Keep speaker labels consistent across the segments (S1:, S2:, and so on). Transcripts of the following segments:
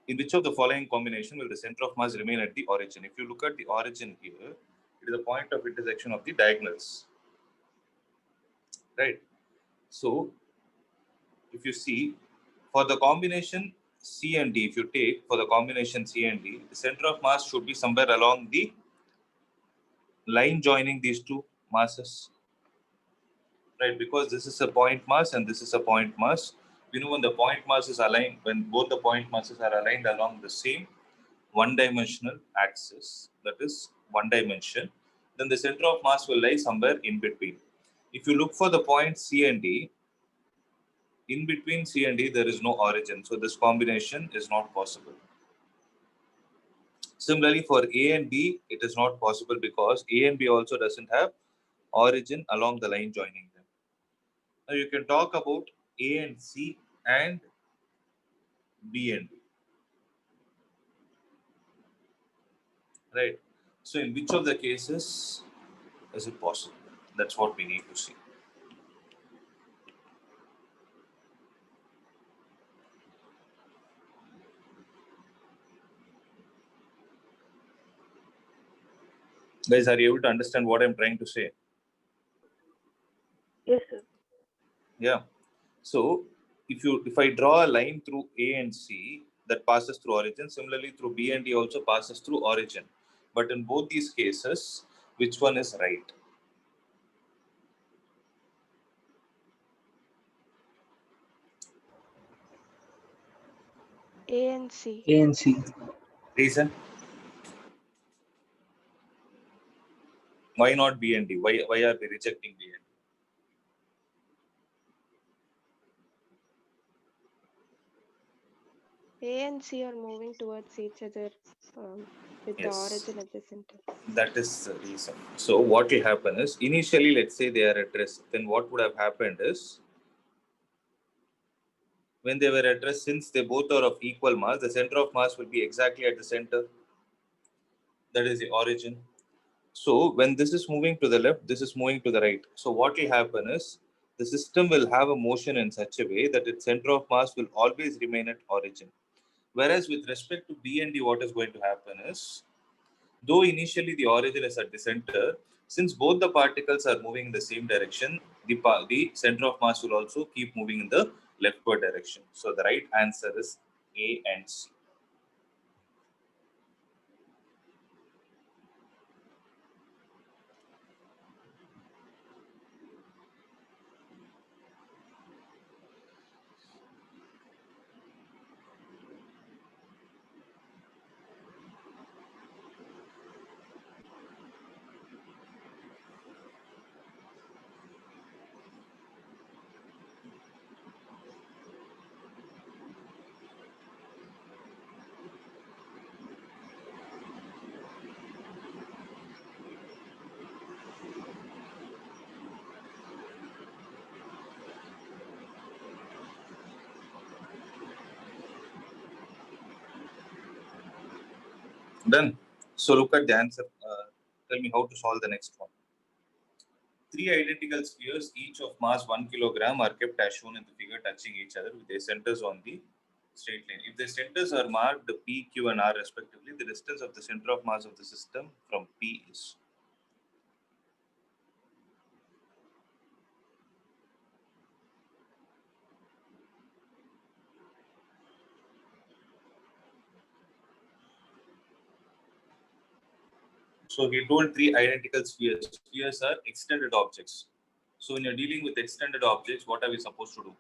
S1: In which of the following combination will the center of mass remain at the origin? If you look at the origin here, it is the point of intersection of the diagonals, right? So if you see, for the combination C and D, if you take for the combination C and D, the center of mass should be somewhere along the line joining these two masses, right? Because this is a point mass and this is a point mass. We know when the point mass is aligned, when both the point masses are aligned along the same one-dimensional axis, that is one dimension, then the center of mass will lie somewhere in between. If you look for the point C and D, in between C and D, there is no origin. So this combination is not possible. Similarly, for A and B, it is not possible because A and B also doesn't have origin along the line joining them. Now you can talk about A and C and B and D. Right. So in which of the cases is it possible? That's what we need to see. Guys, are you able to understand what I'm trying to say?
S2: Yes, sir.
S1: Yeah. So if I draw a line through A and C that passes through origin, similarly through B and D also passes through origin. But in both these cases, which one is right?
S2: A and C.
S3: A and C.
S1: Reason? Why not B and D? Why are we rejecting B and D?
S2: A and C are moving towards each other with the
S1: Yes,
S2: origin at the center.
S1: that is the reason. So what will happen is, initially, let's say they are at rest. Then what would have happened is, when they were at rest, since they both are of equal mass, the center of mass will be exactly at the center. That is the origin. So when this is moving to the left, this is moving to the right. So what will happen is, the system will have a motion in such a way that its center of mass will always remain at origin. Whereas with respect to B and D, what is going to happen is, though initially the origin is at the center, since both the particles are moving in the same direction, the center of mass will also keep moving in the leftward direction. So the right answer is A and C. Done. So look at the answer. Tell me how to solve the next one. Three identical spheres, each of mass 1 kilogram, are kept as shown in the figure, touching each other with their centers on the straight line. If the centers are marked P, Q, and R respectively, the distance of the center of mass of the system from P is. So he told three identical spheres. Spheres are extended objects. So when you're dealing with extended objects, what are we supposed to do?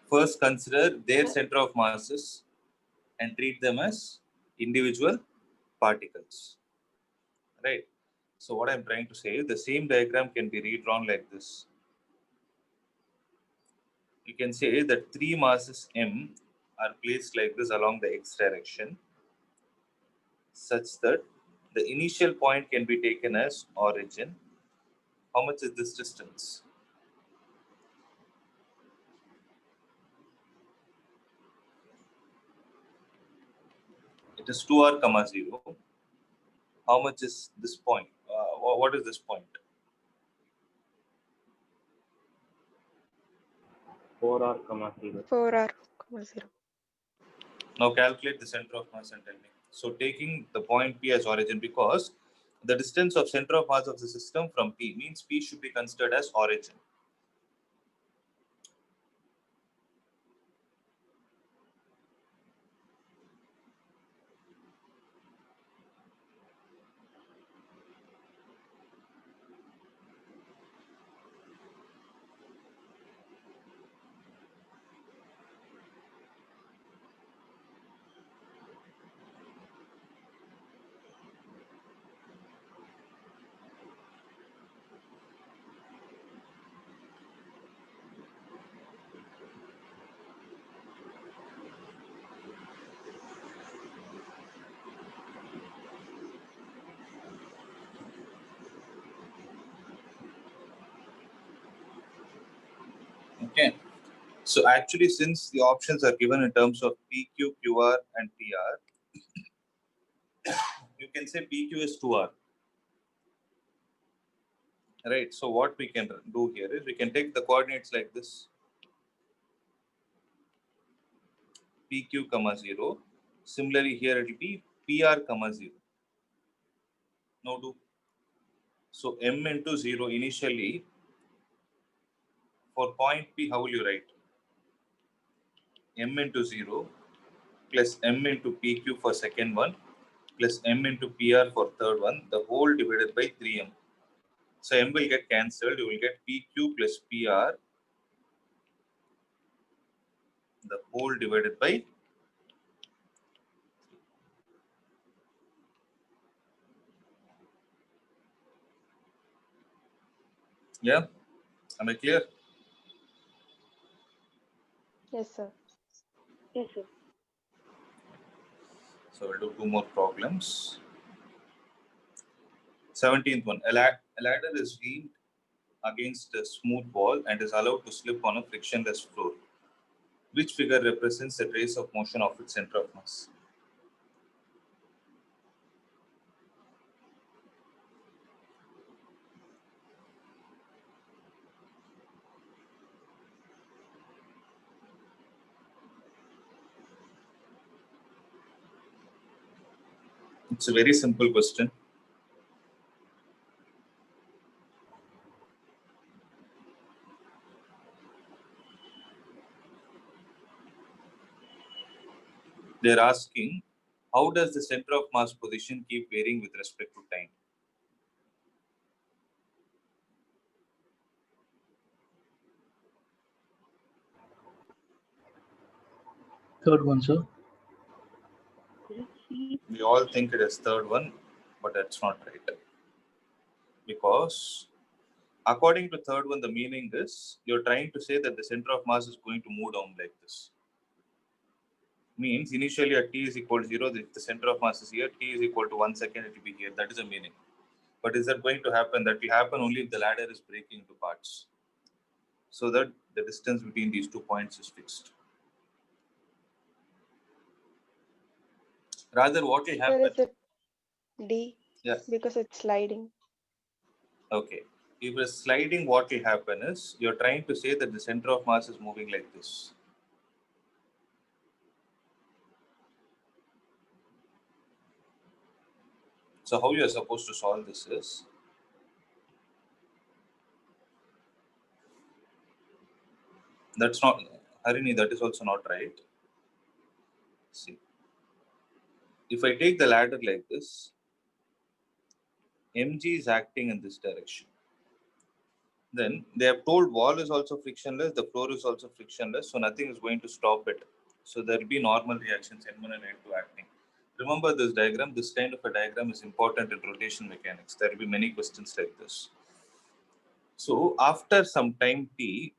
S1: First, consider their center of masses and treat them as individual particles. Right? So what I'm trying to say is, the same diagram can be redrawn like this. You can say that three masses M are placed like this along the x direction, such that the initial point can be taken as origin. How much is this distance? It is 2r, 0. How much is this point? What is this point?
S3: 4r, 0.
S2: 4r, 0.
S1: Now calculate the center of mass and tell me. So taking the point P as origin, because the distance of center of mass of the system from P means P should be considered as origin. Okay. So actually, since the options are given in terms of PQ, QR, and PR, you can say PQ is 2R. Right. So what we can do here is we can take the coordinates like this. PQ, 0. Similarly, here it will be PR, 0. Now do. So M into 0 initially for point P, how will you write? M into 0 plus M into PQ for second one plus M into PR for third one, the whole divided by 3M. So M will get cancelled. You will get PQ plus PR, the whole divided by. Yeah, am I clear?
S2: Yes, sir.
S3: Yes, sir.
S1: So we'll do two more problems. 17th one. A ladder is leaned against a smooth wall and is allowed to slip on a frictionless floor. Which figure represents the trace of motion of its center of mass? It's a very simple question. They're asking, how does the center of mass position keep varying with respect to time?
S4: Third one, sir.
S1: We all think it is third one, but that's not right. Because according to third one, the meaning is you're trying to say that the center of mass is going to move down like this. Means initially at t is equal to 0, if the center of mass is here, t is equal to 1 second, it will be here. That is the meaning. But is that going to happen? That will happen only if the ladder is breaking into parts. So that the distance between these 2 points is fixed. Rather, what will happen?
S2: Where is it? D.
S1: Yeah.
S2: Because it's sliding.
S1: Okay. If it's sliding, what will happen is you're trying to say that the center of mass is moving like this. So how you are supposed to solve this is, that's not, Harini, that is also not right. See, if I take the ladder like this, mg is acting in this direction. Then they have told wall is also frictionless, the floor is also frictionless, so nothing is going to stop it. So there will be normal reactions N1 and N2 acting. Remember this diagram, this kind of a diagram is important in rotation mechanics. There will be many questions like this. So after some time t,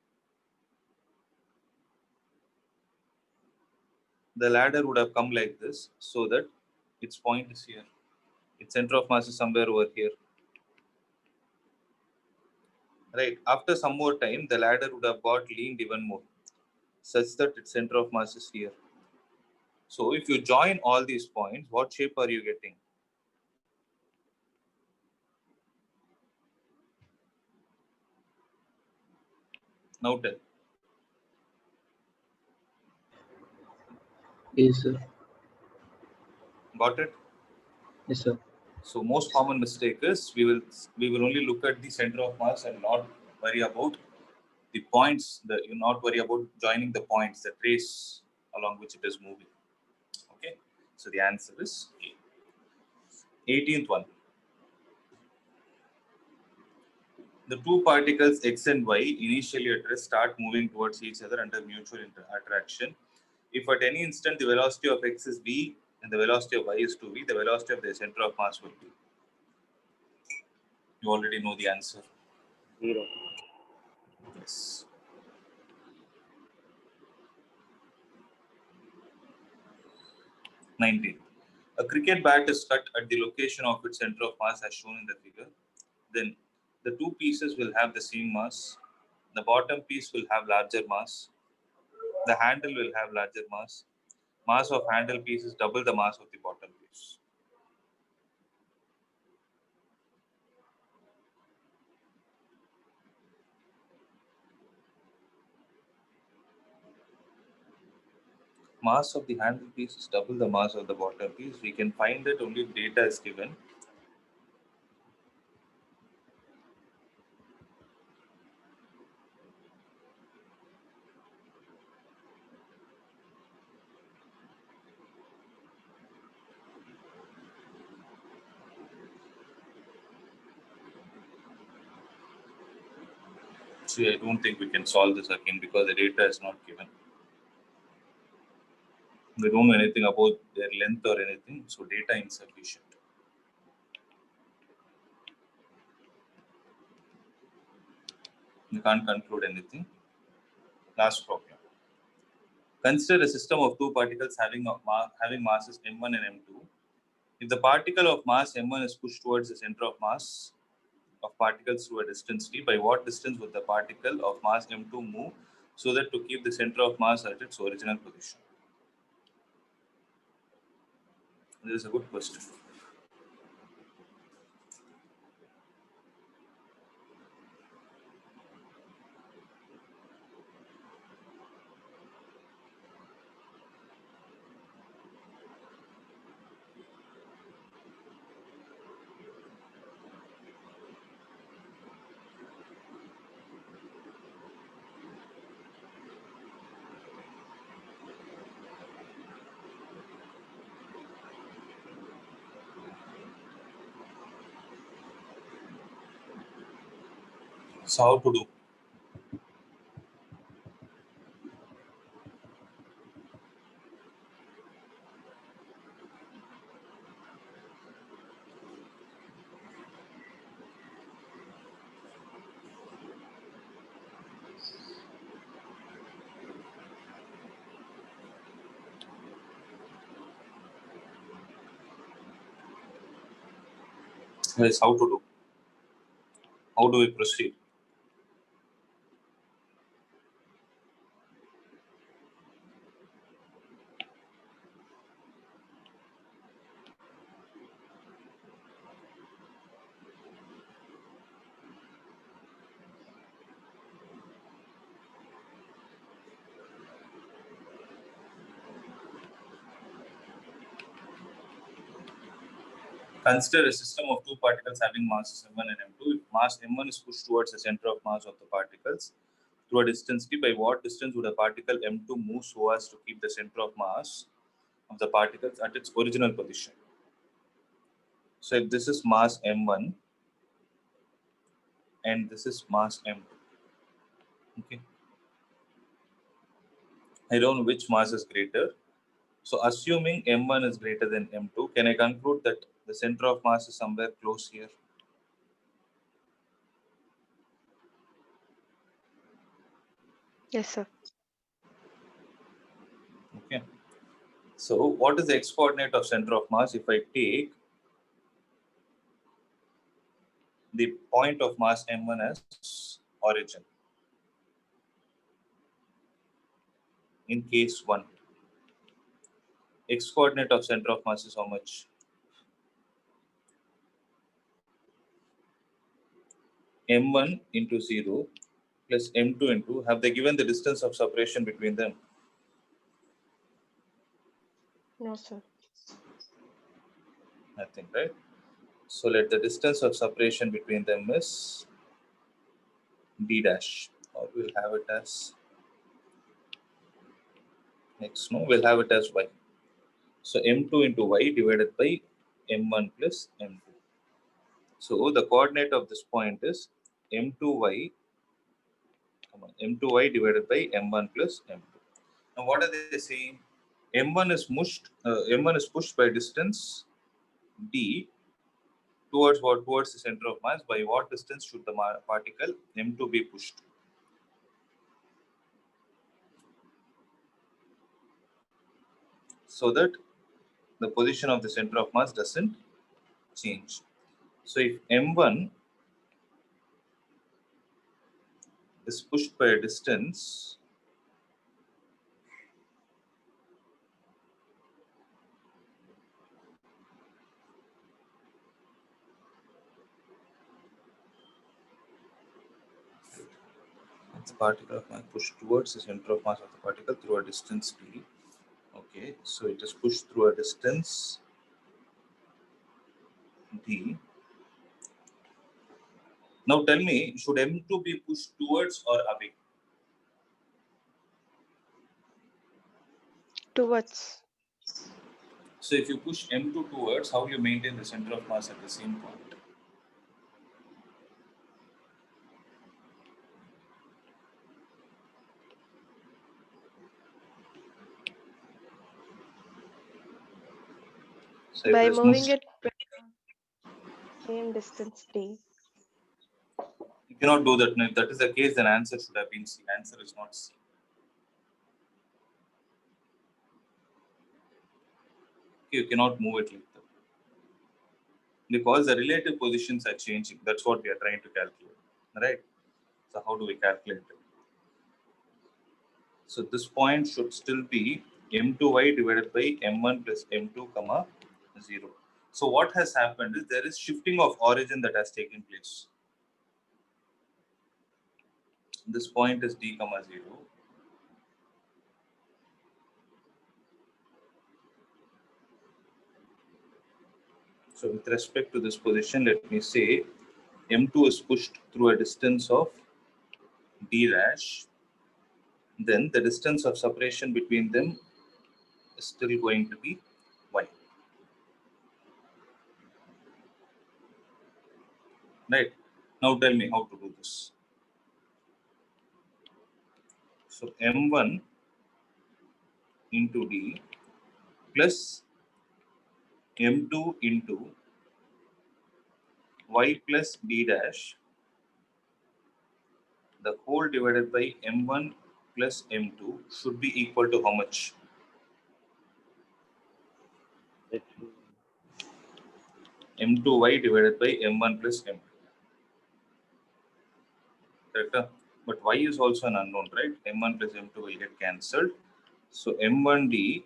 S1: the ladder would have come like this, so that its point is here. Its center of mass is somewhere over here. Right. After some more time, the ladder would have got leaned even more, such that its center of mass is here. So if you join all these points, what shape are you getting? Now tell.
S4: Yes, sir.
S1: Got it?
S4: Yes, sir.
S1: So most common mistake is we will only look at the center of mass and not worry about the points. You not worry about joining the points, the trace along which it is moving. Okay. So the answer is A. 18th one. The two particles X and Y initially at rest start moving towards each other under mutual attraction. If at any instant the velocity of X is V and the velocity of Y is 2V, the velocity of the center of mass will be. You already know the answer.
S3: 0.
S1: Yes. '19. A cricket bat is cut at the location of its center of mass as shown in the figure. Then the two pieces will have the same mass. The bottom piece will have larger mass. The handle will have larger mass. Mass of handle piece is double the mass of the bottom piece. Mass of the handle piece is double the mass of the bottom piece. We can find that only if data is given. See, I don't think we can solve this again because the data is not given. We don't know anything about their length or anything, so data insufficient. You can't conclude anything. Last problem. Consider a system of two particles having masses m1 and m2. If the particle of mass m1 is pushed towards the center of mass of particles through a distance t, by what distance would the particle of mass m2 move so that to keep the center of mass at its original position? This is a good question. So how to do? Yes, how to do? How do we proceed? Consider a system of two particles having masses m1 and m2. If mass m1 is pushed towards the center of mass of the particles through a distance t, by what distance would a particle m2 move so as to keep the center of mass of the particles at its original position? So if this is mass m1 and this is mass m2, okay, I don't know which mass is greater. So assuming m1 is greater than m2, can I conclude that the center of mass is somewhere close here?
S2: Yes, sir.
S1: Okay. So what is the x-coordinate of center of mass if I take the point of mass m1 as origin? In case 1, x-coordinate of center of mass is how much? m1 into 0 plus m2 into, have they given the distance of separation between them?
S2: No, sir.
S1: Nothing, right? So let the distance of separation between them is d dash, or we'll have it as x, no, we'll have it as y. So m2 into y divided by m1 plus m2. So the coordinate of this point is m2y, m2y divided by m1 plus m2. Now what are they saying? M1 is pushed by distance d towards what? Towards the center of mass. By what distance should the particle m2 be pushed? So that the position of the center of mass doesn't change. So if m1 is pushed by a distance the particle of mass pushed towards the center of mass of the particle through a distance d. Okay, so it is pushed through a distance d. Now tell me, should m2 be pushed towards or away?
S2: Towards.
S1: So if you push m2 towards, how you maintain the center of mass at the same point? So if
S2: By
S1: it is
S2: moving
S1: moved,
S2: it same distance d.
S1: you cannot do that. If that is the case, then answer should have been C. Answer is not C. You cannot move it like that. Because the relative positions are changing. That's what we are trying to calculate. Right? So how do we calculate it? So this point should still be m2y divided by m1 plus m2 comma 0. So what has happened is there is shifting of origin that has taken place. This point is d comma 0. So with respect to this position, let me say m2 is pushed through a distance of d dash. Then the distance of separation between them is still going to be y. Right? Now tell me how to do this. So m1 into d plus m2 into y plus d dash, the whole divided by m1 plus m2 should be equal to how much? m2y divided by m1 plus m2. Correct? But y is also an unknown, right? m1 plus m2 will get cancelled. So m1d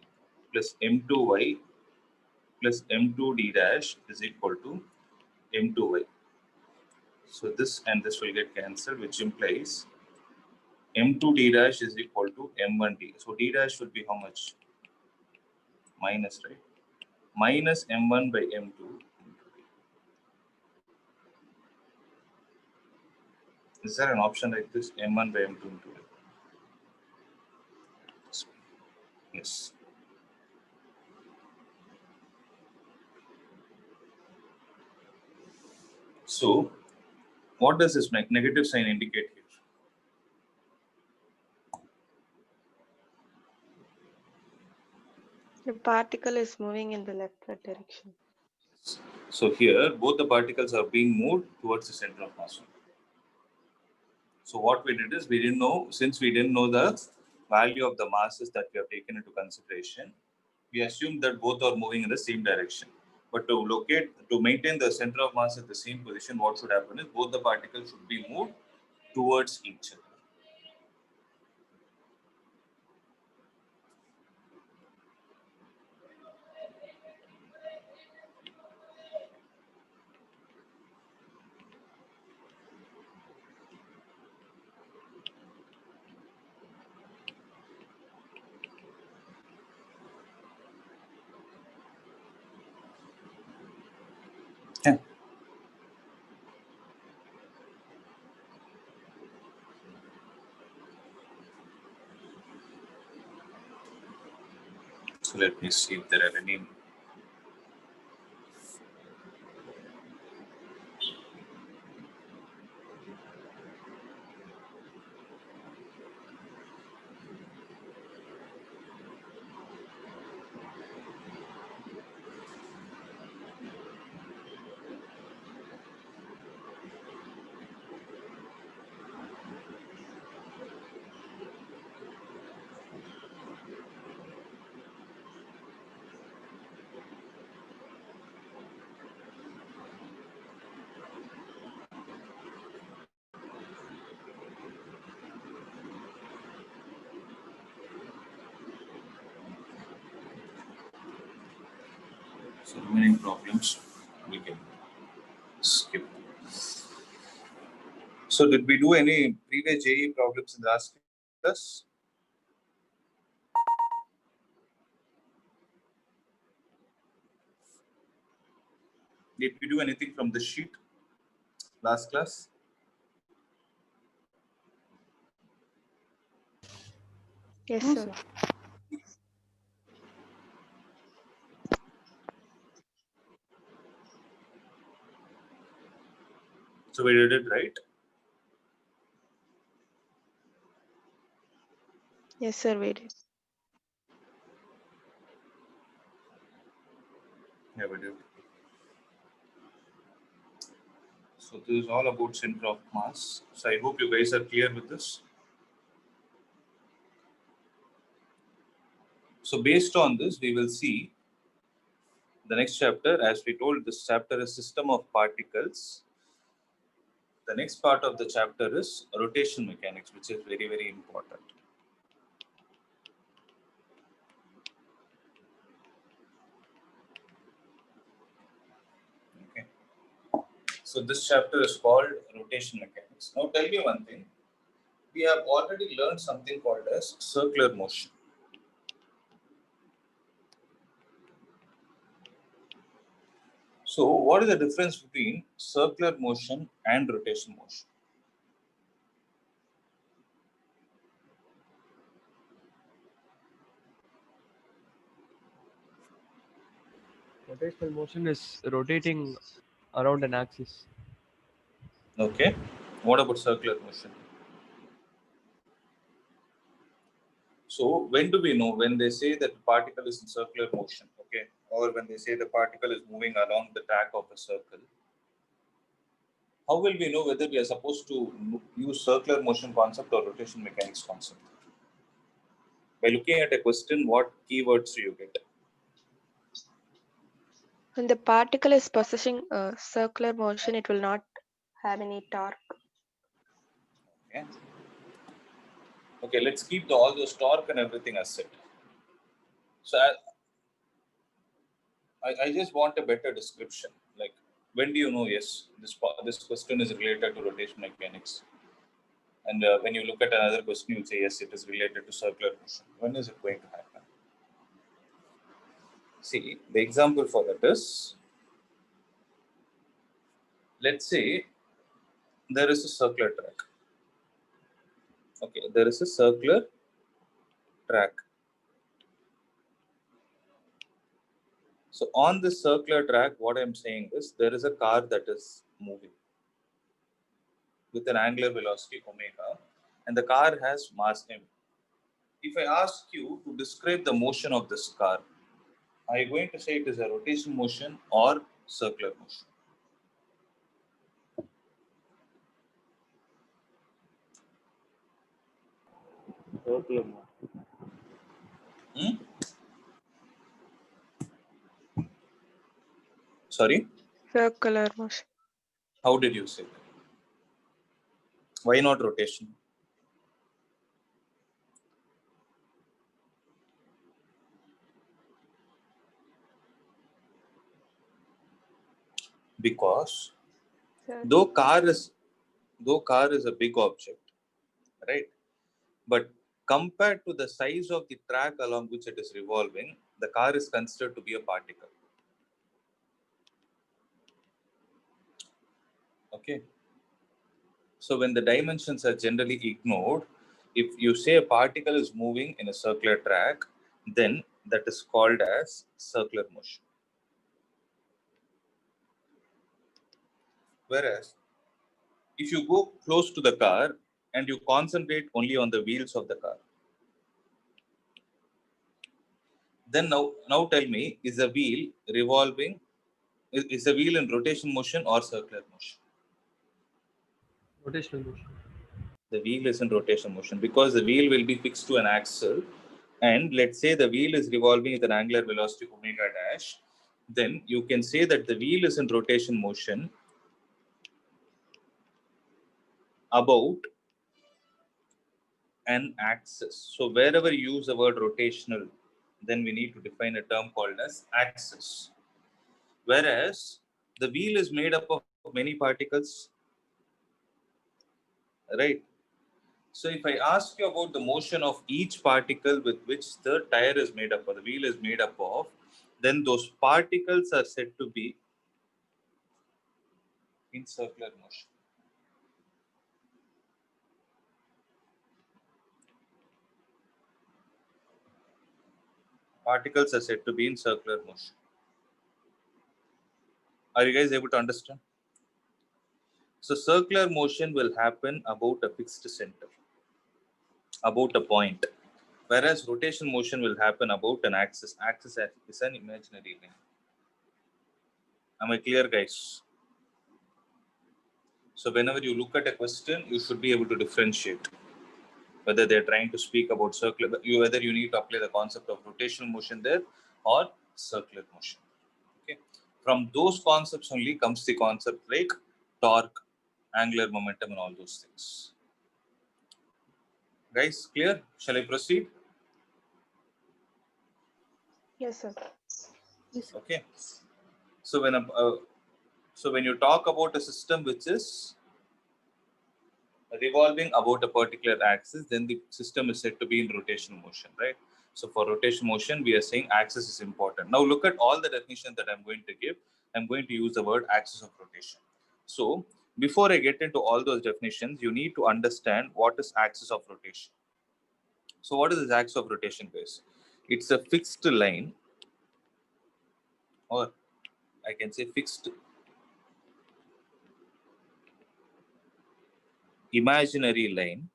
S1: plus m2y plus m2d dash is equal to m2y. So this and this will get cancelled, which implies m2d dash is equal to m1d. So d dash will be how much? Minus, right? Minus m1 by m2. Is there an option like this? m1 by m2 into d? Yes. So what does this negative sign indicate here?
S2: The particle is moving in the leftward direction.
S1: So here, both the particles are being moved towards the center of mass. So what we did is, we didn't know, since we didn't know the value of the masses that we have taken into consideration, we assumed that both are moving in the same direction. But to maintain the center of mass at the same position, what should happen is both the particles should be moved towards each other. So let me see if there are any. So remaining problems we can skip. So did we do any previous JEE problems in the last class? Did we do anything from the sheet last class?
S2: Yes,
S5: No,
S2: sir.
S1: So we did it right.
S2: Yes, sir, we did.
S1: Yeah, we did. So this is all about center of mass. So I hope you guys are clear with this. So based on this, we will see the next chapter. As we told, this chapter is system of particles. The next part of the chapter is rotation mechanics, which is very, very important. Okay. So this chapter is called rotation mechanics. Now tell me one thing. We have already learned something called as circular motion. So what is the difference between circular motion and rotation motion?
S5: rotational motion is rotating around an axis.
S1: Okay. What about circular motion? So when do we know? When they say that the particle is in circular motion, okay, or when they say the particle is moving along the track of a circle, how will we know whether we are supposed to use circular motion concept or rotation mechanics concept? By looking at a question, what keywords do you get?
S2: When the particle is possessing a circular motion, it will not have any torque.
S1: Okay. Okay, let's keep all those torque and everything aside. So I just want a better description. Like, when do you know, yes, this question is related to rotation mechanics? And when you look at another question, you say, yes, it is related to circular motion. When is it going to happen? See, the example for that is, let's say there is a circular track. Okay, there is a circular track. So on this circular track, what I'm saying is there is a car that is moving with an angular velocity omega, and the car has mass m. If I ask you to describe the motion of this car, are you going to say it is a rotation motion or circular motion?
S3: Circular motion.
S1: Hmm? Sorry,
S2: Circular motion.
S1: how did you say that? Why not rotation? Because
S2: Sir.
S1: though car is a big object, right? But compared to the size of the track along which it is revolving, the car is considered to be a particle. Okay. So when the dimensions are generally ignored, if you say a particle is moving in a circular track, then that is called as circular motion. Whereas if you go close to the car and you concentrate only on the wheels of the car, then now tell me, is the wheel revolving? Is the wheel in rotation motion or circular motion?
S5: Rotational motion.
S1: The wheel is in rotation motion because the wheel will be fixed to an axle, and let's say the wheel is revolving with an angular velocity omega dash, then you can say that the wheel is in rotation motion about an axis. So wherever you use the word rotational, then we need to define a term called as axis. Whereas the wheel is made up of many particles, right? So if I ask you about the motion of each particle with which the tire is made up or the wheel is made up of, then those particles are said to be in circular motion. Particles are said to be in circular motion. Are you guys able to understand? So circular motion will happen about a fixed center, about a point. Whereas rotation motion will happen about an axis. Axis is an imaginary line. Am I clear, guys? So whenever you look at a question, you should be able to differentiate whether they're trying to speak about circular, whether you need to apply the concept of rotational motion there or circular motion. Okay. From those concepts only comes the concept like torque, angular momentum, and all those things. Guys, clear? Shall I proceed?
S2: Yes, sir.
S1: Okay. So when you talk about a system which is revolving about a particular axis, then the system is said to be in rotational motion, right? So for rotational motion, we are saying axis is important. Now look at all the definitions that I'm going to give. I'm going to use the word axis of rotation. So before I get into all those definitions, you need to understand what is axis of rotation. So what is this axis of rotation, guys? It's a fixed line, or I can say fixed imaginary line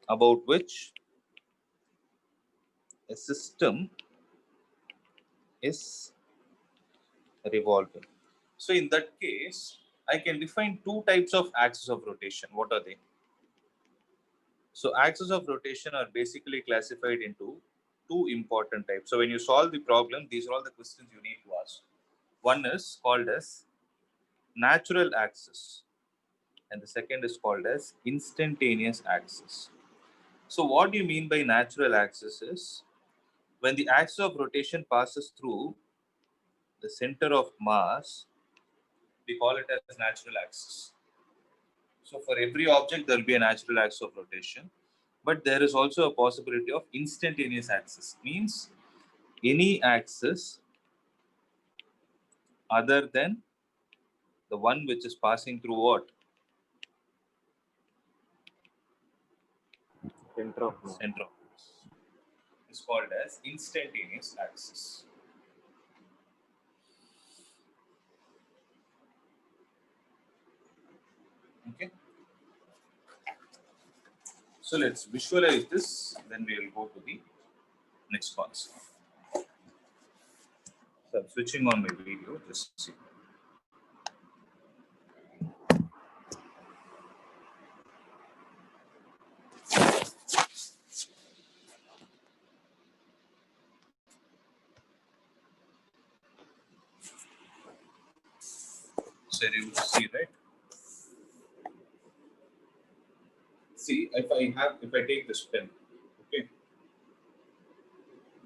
S1: about which a system is revolving. So in that case, I can define two types of axis of rotation. What are they? So axis of rotation are basically classified into two important types. So when you solve the problem, these are all the questions you need to ask. One is called as natural axis, and the second is called as instantaneous axis. So what do you mean by natural axis is when the axis of rotation passes through the center of mass, we call it as natural axis. So for every object, there will be a natural axis of rotation, but there is also a possibility of instantaneous axis. Means any axis other than the one which is passing through what?
S3: Center of mass.
S1: Center of mass. Is called as instantaneous axis. Okay. So let's visualize this, then we will go to the next concept. So I'm switching on my video, just see. So you're able to see, right? See, if I take this pen, okay,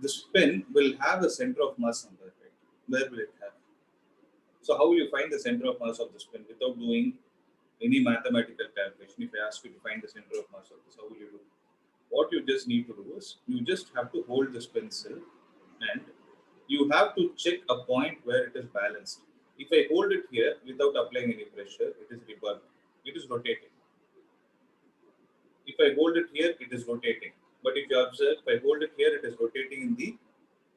S1: this pen will have a center of mass somewhere, right? Where will it have? So how will you find the center of mass of this pen without doing any mathematical calculation? If I ask you to find the center of mass of this, how will you do? What you just need to do is you just have to hold this pencil and you have to check a point where it is balanced. If I hold it here without applying any pressure, it is revolving. It is rotating. If I hold it here, it is rotating. But if you observe, if I hold it here, it is rotating in the,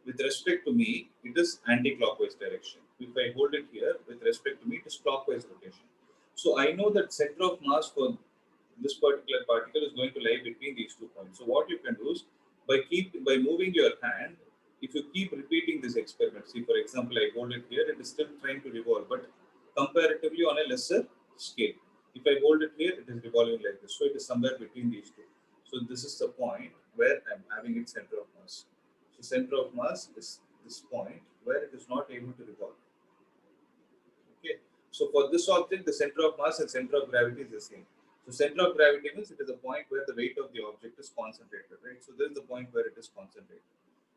S1: with respect to me, it is anti-clockwise direction. If I hold it here, with respect to me, it is clockwise rotation. So I know that center of mass for this particular particle is going to lie between these 2 points. So what you can do is, by moving your hand, if you keep repeating this experiment, see, for example, I hold it here, it is still trying to revolve, but comparatively on a lesser scale. If I hold it here, it is revolving like this. So it is somewhere between these 2. So this is the point where I'm having its center of mass. So center of mass is this point where it is not able to revolve. Okay. So for this object, the center of mass and center of gravity is the same. So center of gravity means it is a point where the weight of the object is concentrated, right? So this is the point where it is concentrated.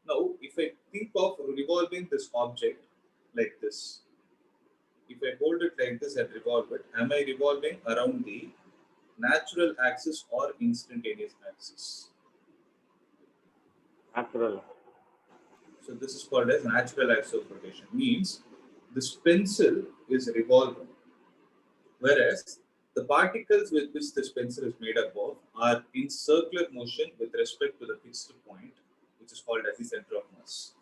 S1: Now, if I think of revolving this object like this, if I hold it like this and revolve it, am I revolving around the natural axis or instantaneous axis?
S3: Natural.
S1: So this is called as natural axis of rotation. Means this pencil is revolving, whereas the particles with which this pencil is made up of are in circular motion with respect to the fixed point, which is called as the center of mass.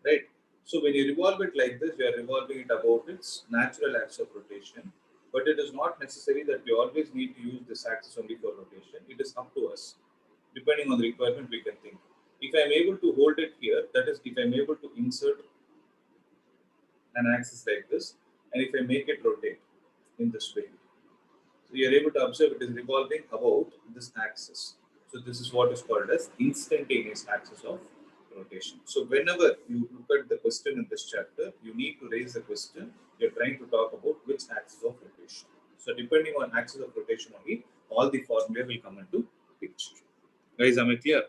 S1: Right? So when you revolve it like this, you are revolving it about its natural axis of rotation. But it is not necessary that we always need to use this axis only for rotation. It is up to us. Depending on the requirement, we can think. If I am able to hold it here, that is, if I am able to insert an axis like this, and if I make it rotate in this way, so you are able to observe it is revolving about this axis. So this is what is called as instantaneous axis of rotation. So whenever you look at the question in this chapter, you need to raise the question. You're trying to talk about which axis of rotation. So depending on axis of rotation only, all the formula will come into picture. Guys, am I clear?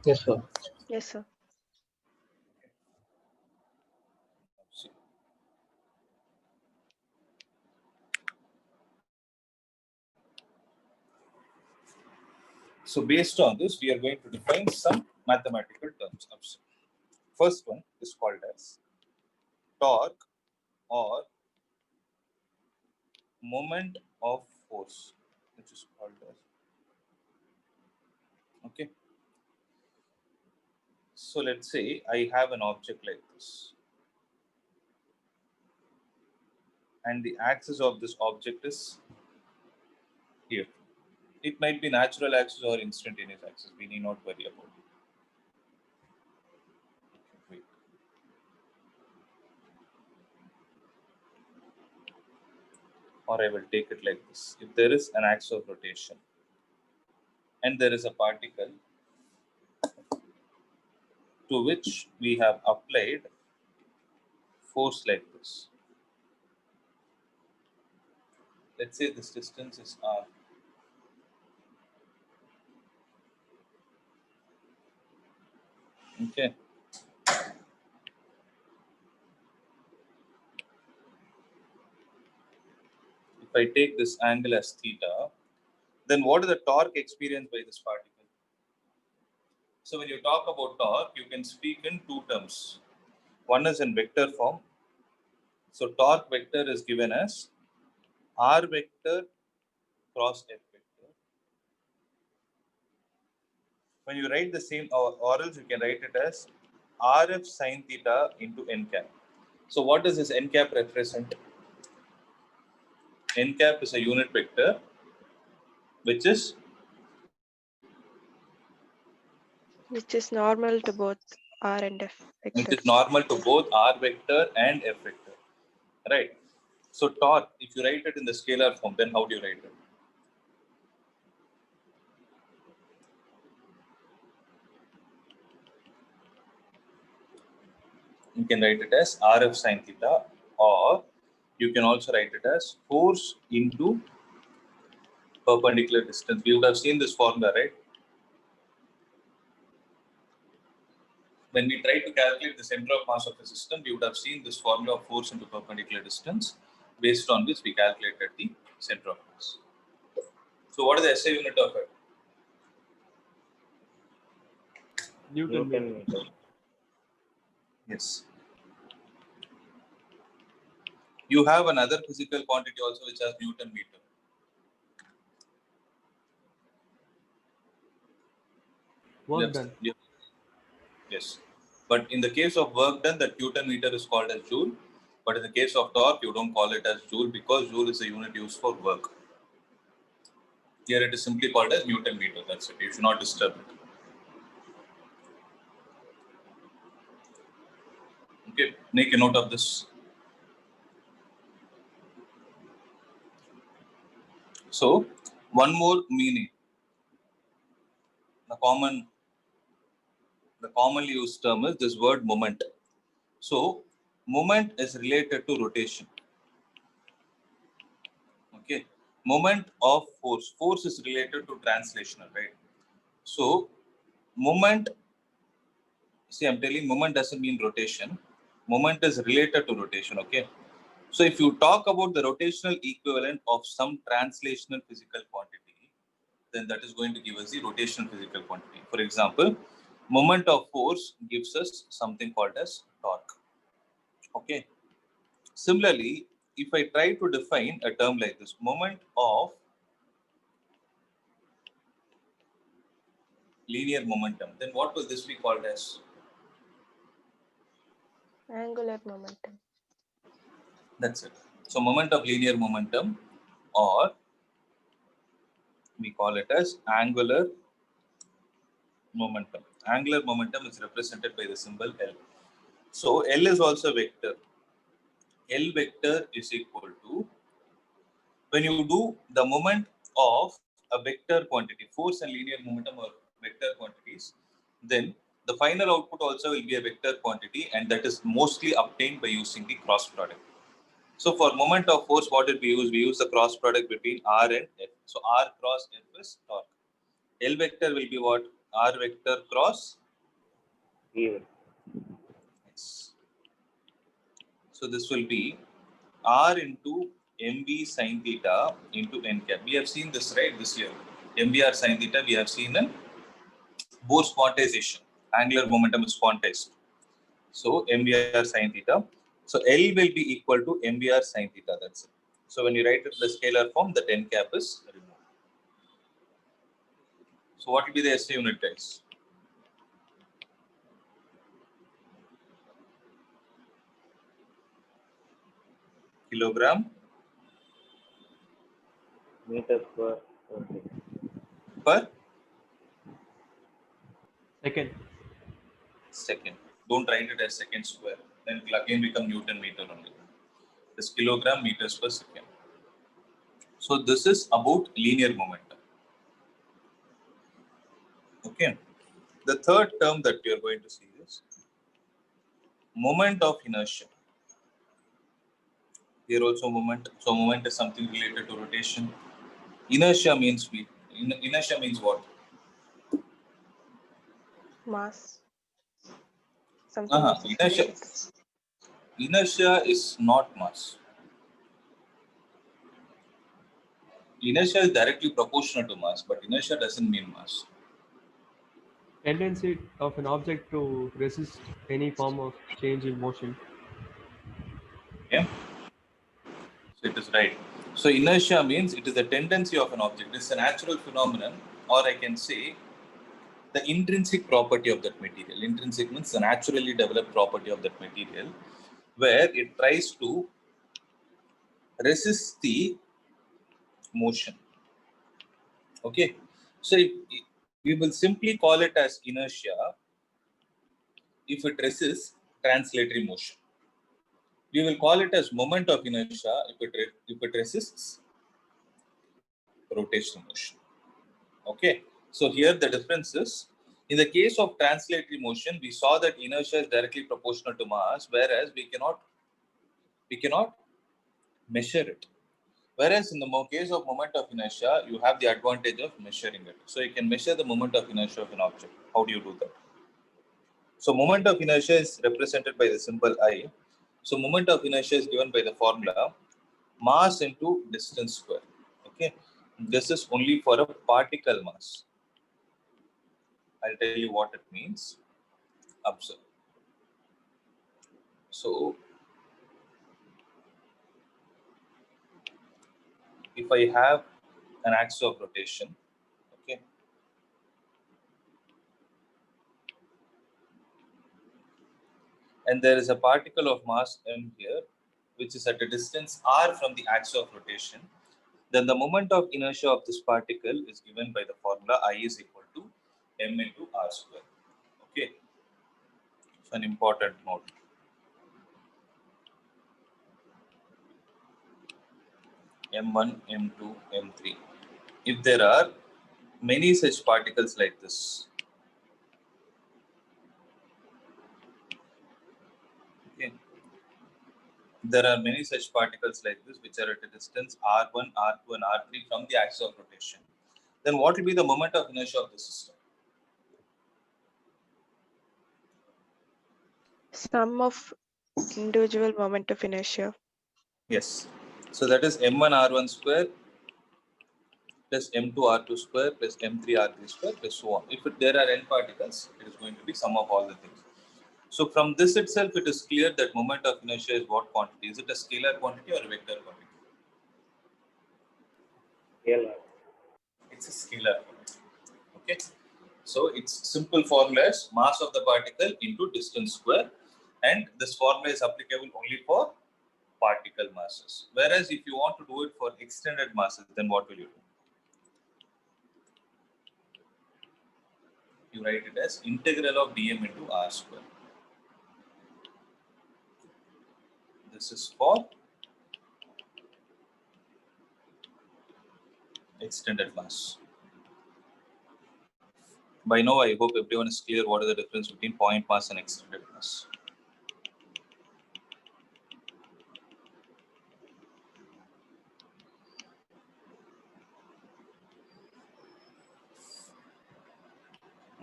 S4: Yes, sir.
S2: Yes, sir.
S1: So based on this, we are going to define some mathematical terms. First one is called as torque or moment of force, which is called as, okay. So let's say I have an object like this, and the axis of this object is here. It might be natural axis or instantaneous axis. We need not worry about it. Wait. Or I will take it like this. If there is an axis of rotation and there is a particle to which we have applied force like this. Let's say this distance is r. Okay. If I take this angle as theta, then what is the torque experienced by this particle? So when you talk about torque, you can speak in 2 terms. One is in vector form. So torque vector is given as r vector cross f vector. When you write the same, or else you can write it as rf sine theta into n cap. So what does this n cap represent? N cap is a unit vector which is
S2: normal to both R and F vectors.
S1: normal to both r vector and f vector, right? So torque, if you write it in the scalar form, then how do you write it? You can write it as rf sine theta, or you can also write it as force into perpendicular distance. We would have seen this formula, right? When we try to calculate the center of mass of a system, we would have seen this formula of force into perpendicular distance, based on which we calculated the center of mass. So what is the SI unit of it?
S5: Newton meter.
S3: Meter.
S1: Yes. You have another physical quantity also which has Newton meter.
S5: Work done.
S1: Yes. But in the case of work done, that Newton meter is called as joule. But in the case of torque, you don't call it as joule because joule is a unit used for work. Here it is simply called as Newton meter. That's it. You should not disturb it. Okay. Make a note of this. So, one more meaning. The commonly used term is this word moment. So, moment is related to rotation. Okay. Moment of force. Force is related to translational, right? So, moment, see, I'm telling moment doesn't mean rotation. Moment is related to rotation, okay? So, if you talk about the rotational equivalent of some translational physical quantity, then that is going to give us the rotational physical quantity. For example, moment of force gives us something called as torque. Okay. Similarly, if I try to define a term like this, moment of linear momentum, then what will this be called as?
S2: Angular momentum.
S1: That's it. So moment of linear momentum, or we call it as angular momentum. Angular momentum is represented by the symbol L. So L is also vector. L vector is equal to, when you do the moment of a vector quantity, force and linear momentum are vector quantities, then the final output also will be a vector quantity, and that is mostly obtained by using the cross product. So for moment of force, what did we use? We use the cross product between R and F. So R cross F is torque. L vector will be what? R vector cross.
S3: Even.
S1: Yes. So this will be R into mv sin theta into n cap. We have seen this, right, this year. mvr sin theta, we have seen in Bohr's quantization. Angular momentum is quantized. So mvr sin theta. So L will be equal to mvr sin theta. That's it. So when you write it in the scalar form, the n cap is removed. So what will be the SI unit, guys? Kilogram
S3: Meters per
S1: per
S5: Second.
S1: second. Don't write it as second square. Then it will again become Newton meter only. This kilogram meters per second. So this is about linear momentum. Okay. The third term that we are going to see is moment of inertia. Here also moment. So moment is something related to rotation. Inertia means speed. Inertia means what?
S2: Mass. Something which is
S1: Inertia.
S2: kinetic.
S1: Inertia is not mass. Inertia is directly proportional to mass, but inertia doesn't mean mass.
S5: Tendency of an object to resist any form of change in motion.
S1: Okay. So it is right. So inertia means it is the tendency of an object. It's a natural phenomenon, or I can say the intrinsic property of that material. Intrinsic means the naturally developed property of that material, where it tries to resist the motion. Okay. So we will simply call it as inertia if it resists translatory motion. We will call it as moment of inertia if it resists rotational motion. Okay. So here the difference is, in the case of translatory motion, we saw that inertia is directly proportional to mass, whereas we cannot measure it. Whereas in the case of moment of inertia, you have the advantage of measuring it. So you can measure the moment of inertia of an object. How do you do that? So moment of inertia is represented by the symbol I. So moment of inertia is given by the formula mass into distance square. Okay. This is only for a particle mass. I'll tell you what it means. Observe. So if I have an axis of rotation, okay, and there is a particle of mass m here, which is at a distance r from the axis of rotation, then the moment of inertia of this particle is given by the formula I is equal to m into r square. Okay, so an important note. M1, M2, M3. If there are many such particles like this, okay, there are many such particles like this which are at a distance r1, r2, and r3 from the axis of rotation, then what will be the moment of inertia of the system?
S2: Sum of individual moment of inertia.
S1: Yes. So that is m1 r1 square plus m2 r2 square plus m3 r3 square plus so on. If there are n particles, it is going to be sum of all the things. So from this itself, it is clear that moment of inertia is what quantity? Is it a scalar quantity or a vector quantity?
S3: Scalar.
S1: It's a scalar quantity. Okay. So its simple formula is mass of the particle into distance square, and this formula is applicable only for particle masses. Whereas if you want to do it for extended masses, then what will you do? You write it as integral of dm into r square. This is for extended mass. By now, I hope everyone is clear what is the difference between point mass and extended mass.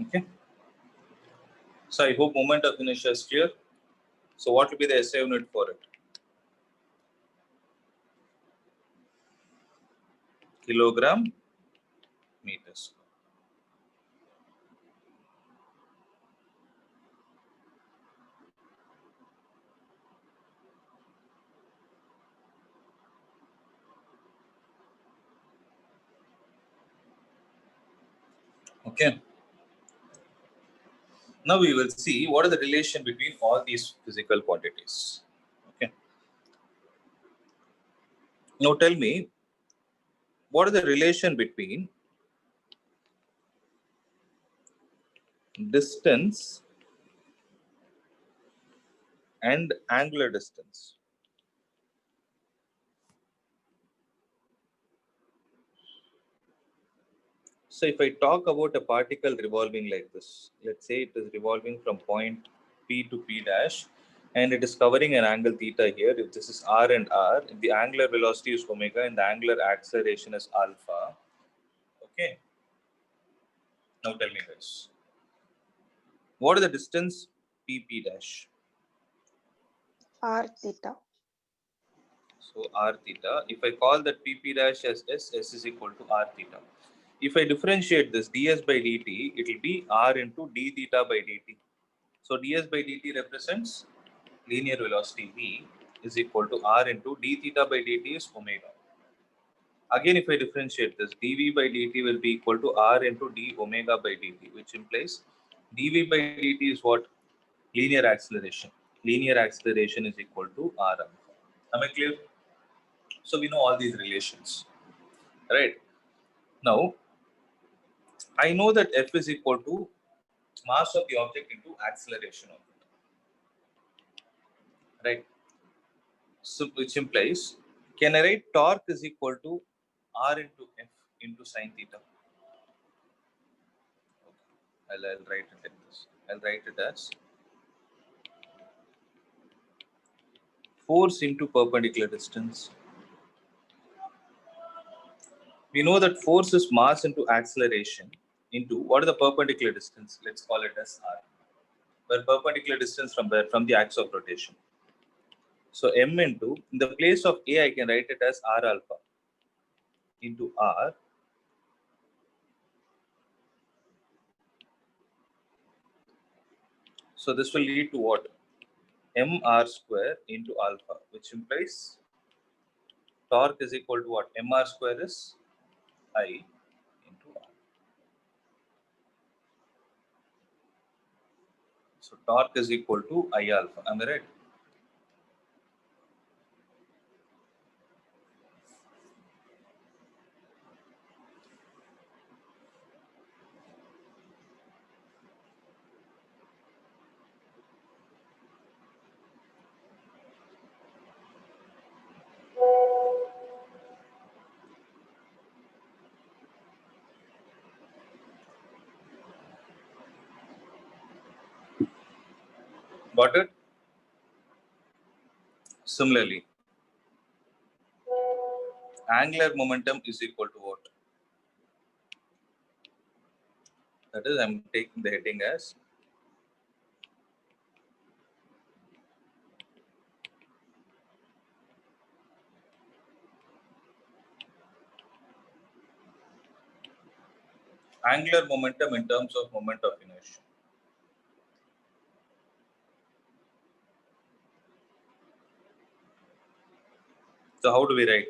S1: Okay. So I hope moment of inertia is clear. So what will be the SI unit for it? Kilogram meters. Okay. Now we will see what is the relation between all these physical quantities. Okay. Now tell me, what is the relation between distance and angular distance? So if I talk about a particle revolving like this, let's say it is revolving from point P to P dash, and it is covering an angle theta here. If this is r and r, the angular velocity is omega and the angular acceleration is alpha. Okay. Now tell me guys, what is the distance PP dash?
S2: R theta.
S1: So r theta. If I call that PP dash as S, S is equal to r theta. If I differentiate this ds by dt, it will be r into d theta by dt. So ds by dt represents linear velocity v is equal to r into d theta by dt is omega. Again, if I differentiate this, dv by dt will be equal to r into d omega by dt, which implies dv by dt is what? Linear acceleration. Linear acceleration is equal to r alpha. Am I clear? So we know all these relations, right? Now, I know that F is equal to mass of the object into acceleration of it, right? So which implies, can I write torque is equal to R into F into sine theta? I'll write it like this. I'll write it as force into perpendicular distance. We know that force is mass into acceleration into what is the perpendicular distance? Let's call it as R. Where perpendicular distance from where? From the axis of rotation. So m into, in the place of A, I can write it as R alpha into R. So this will lead to what? mr square into alpha, which implies torque is equal to what? mr square is I into r. So torque is equal to I alpha. Am I right? Got it? Similarly, angular momentum is equal to what? That is, I'm taking the heading as angular momentum in terms of moment of inertia. So how do we write?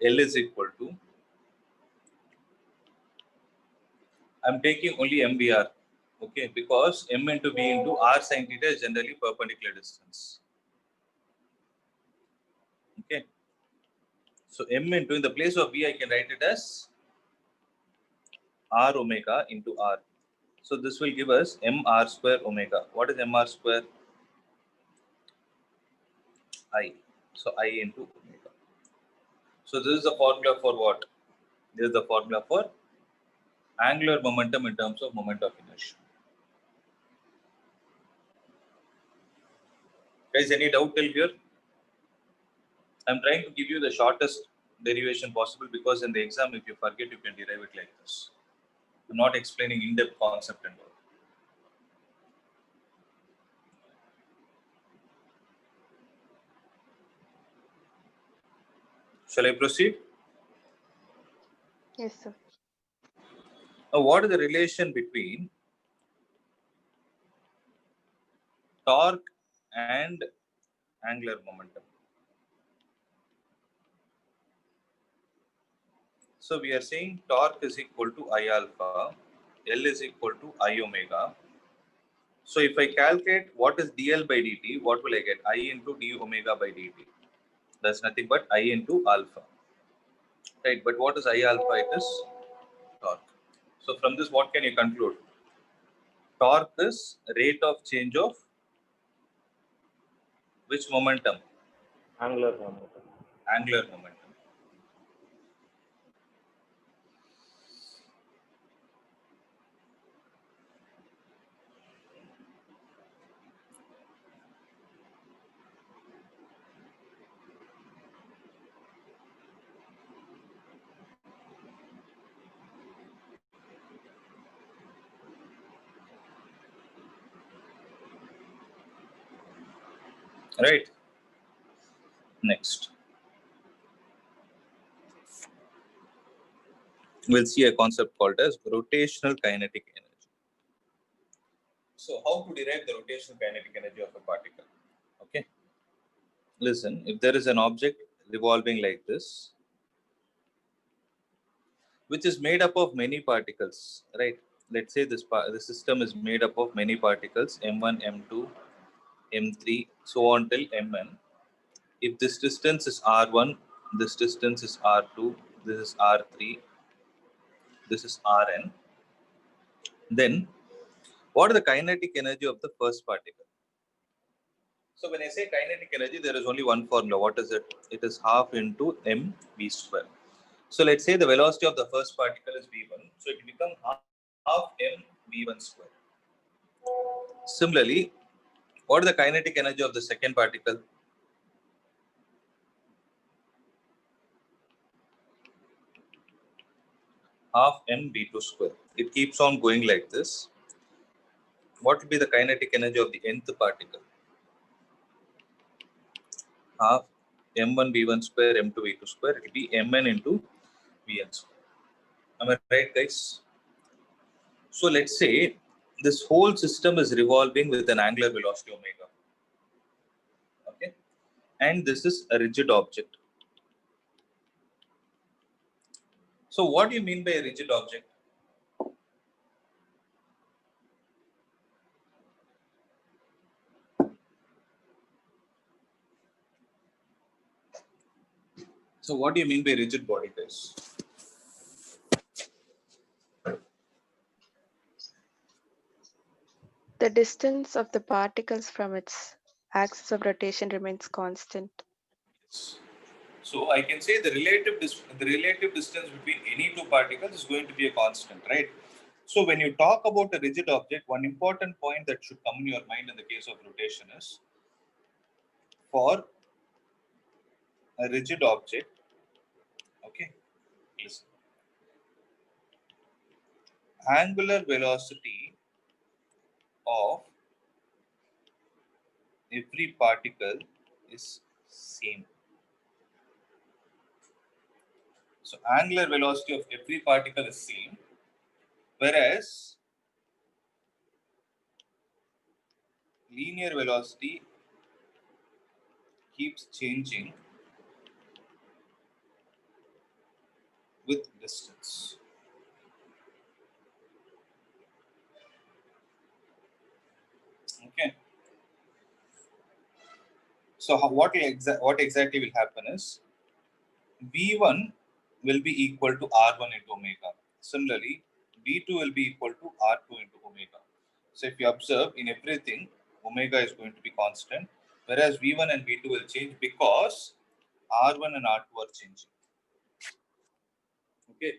S1: L is equal to, I'm taking only MVR, okay, because M into V into R sin theta is generally perpendicular distance. Okay. So M into, in the place of V, I can write it as R omega into R. So this will give us mr square omega. What is mr square? I. So I into omega. So this is the formula for what? This is the formula for angular momentum in terms of moment of inertia. Guys, any doubt till here? I'm trying to give you the shortest derivation possible because in the exam, if you forget, you can derive it like this. I'm not explaining in-depth concept and all. Shall I proceed?
S2: Yes, sir.
S1: Now, what is the relation between torque and angular momentum? So we are saying torque is equal to I alpha, L is equal to I omega. So if I calculate what is dl by dt, what will I get? I into d omega by dt. That's nothing but I into alpha. Right, but what is I alpha? It is torque. So from this, what can you conclude? Torque is rate of change of which momentum?
S3: Angular momentum.
S1: Angular momentum. Right. Next, we'll see a concept called as rotational kinetic energy. So how to derive the rotational kinetic energy of a particle? Okay. Listen, if there is an object revolving like this, which is made up of many particles, right? Let's say the system is made up of many particles, M1, M2, M3, so on till Mn. If this distance is R1, this distance is R2, this is R3, this is Rn, then what is the kinetic energy of the first particle? So when I say kinetic energy, there is only one formula. What is it? It is half into mv square. So let's say the velocity of the first particle is v1. So it will become half m v1 square. Similarly, what is the kinetic energy of the second particle? Half m v2 square. It keeps on going like this. What will be the kinetic energy of the nth particle? Half m1 v1 square, m2 v2 square. It will be mn into vn square. Am I right, guys? So let's say this whole system is revolving with an angular velocity omega. Okay. And this is a rigid object. So what do you mean by a rigid object? So what do you mean by rigid body, guys?
S2: The distance of the particles from its axis of rotation remains constant.
S1: So I can say the relative distance between any two particles is going to be a constant, right? So when you talk about a rigid object, one important point that should come in your mind in the case of rotation is, for a rigid object, okay, listen, angular velocity of every particle is same. So angular velocity of every particle is same, whereas linear velocity keeps changing with distance. Okay. So what exactly will happen is V1 will be equal to R1 into omega. Similarly, V2 will be equal to R2 into omega. So if you observe, in everything, omega is going to be constant, whereas V1 and V2 will change because R1 and R2 are changing. Okay.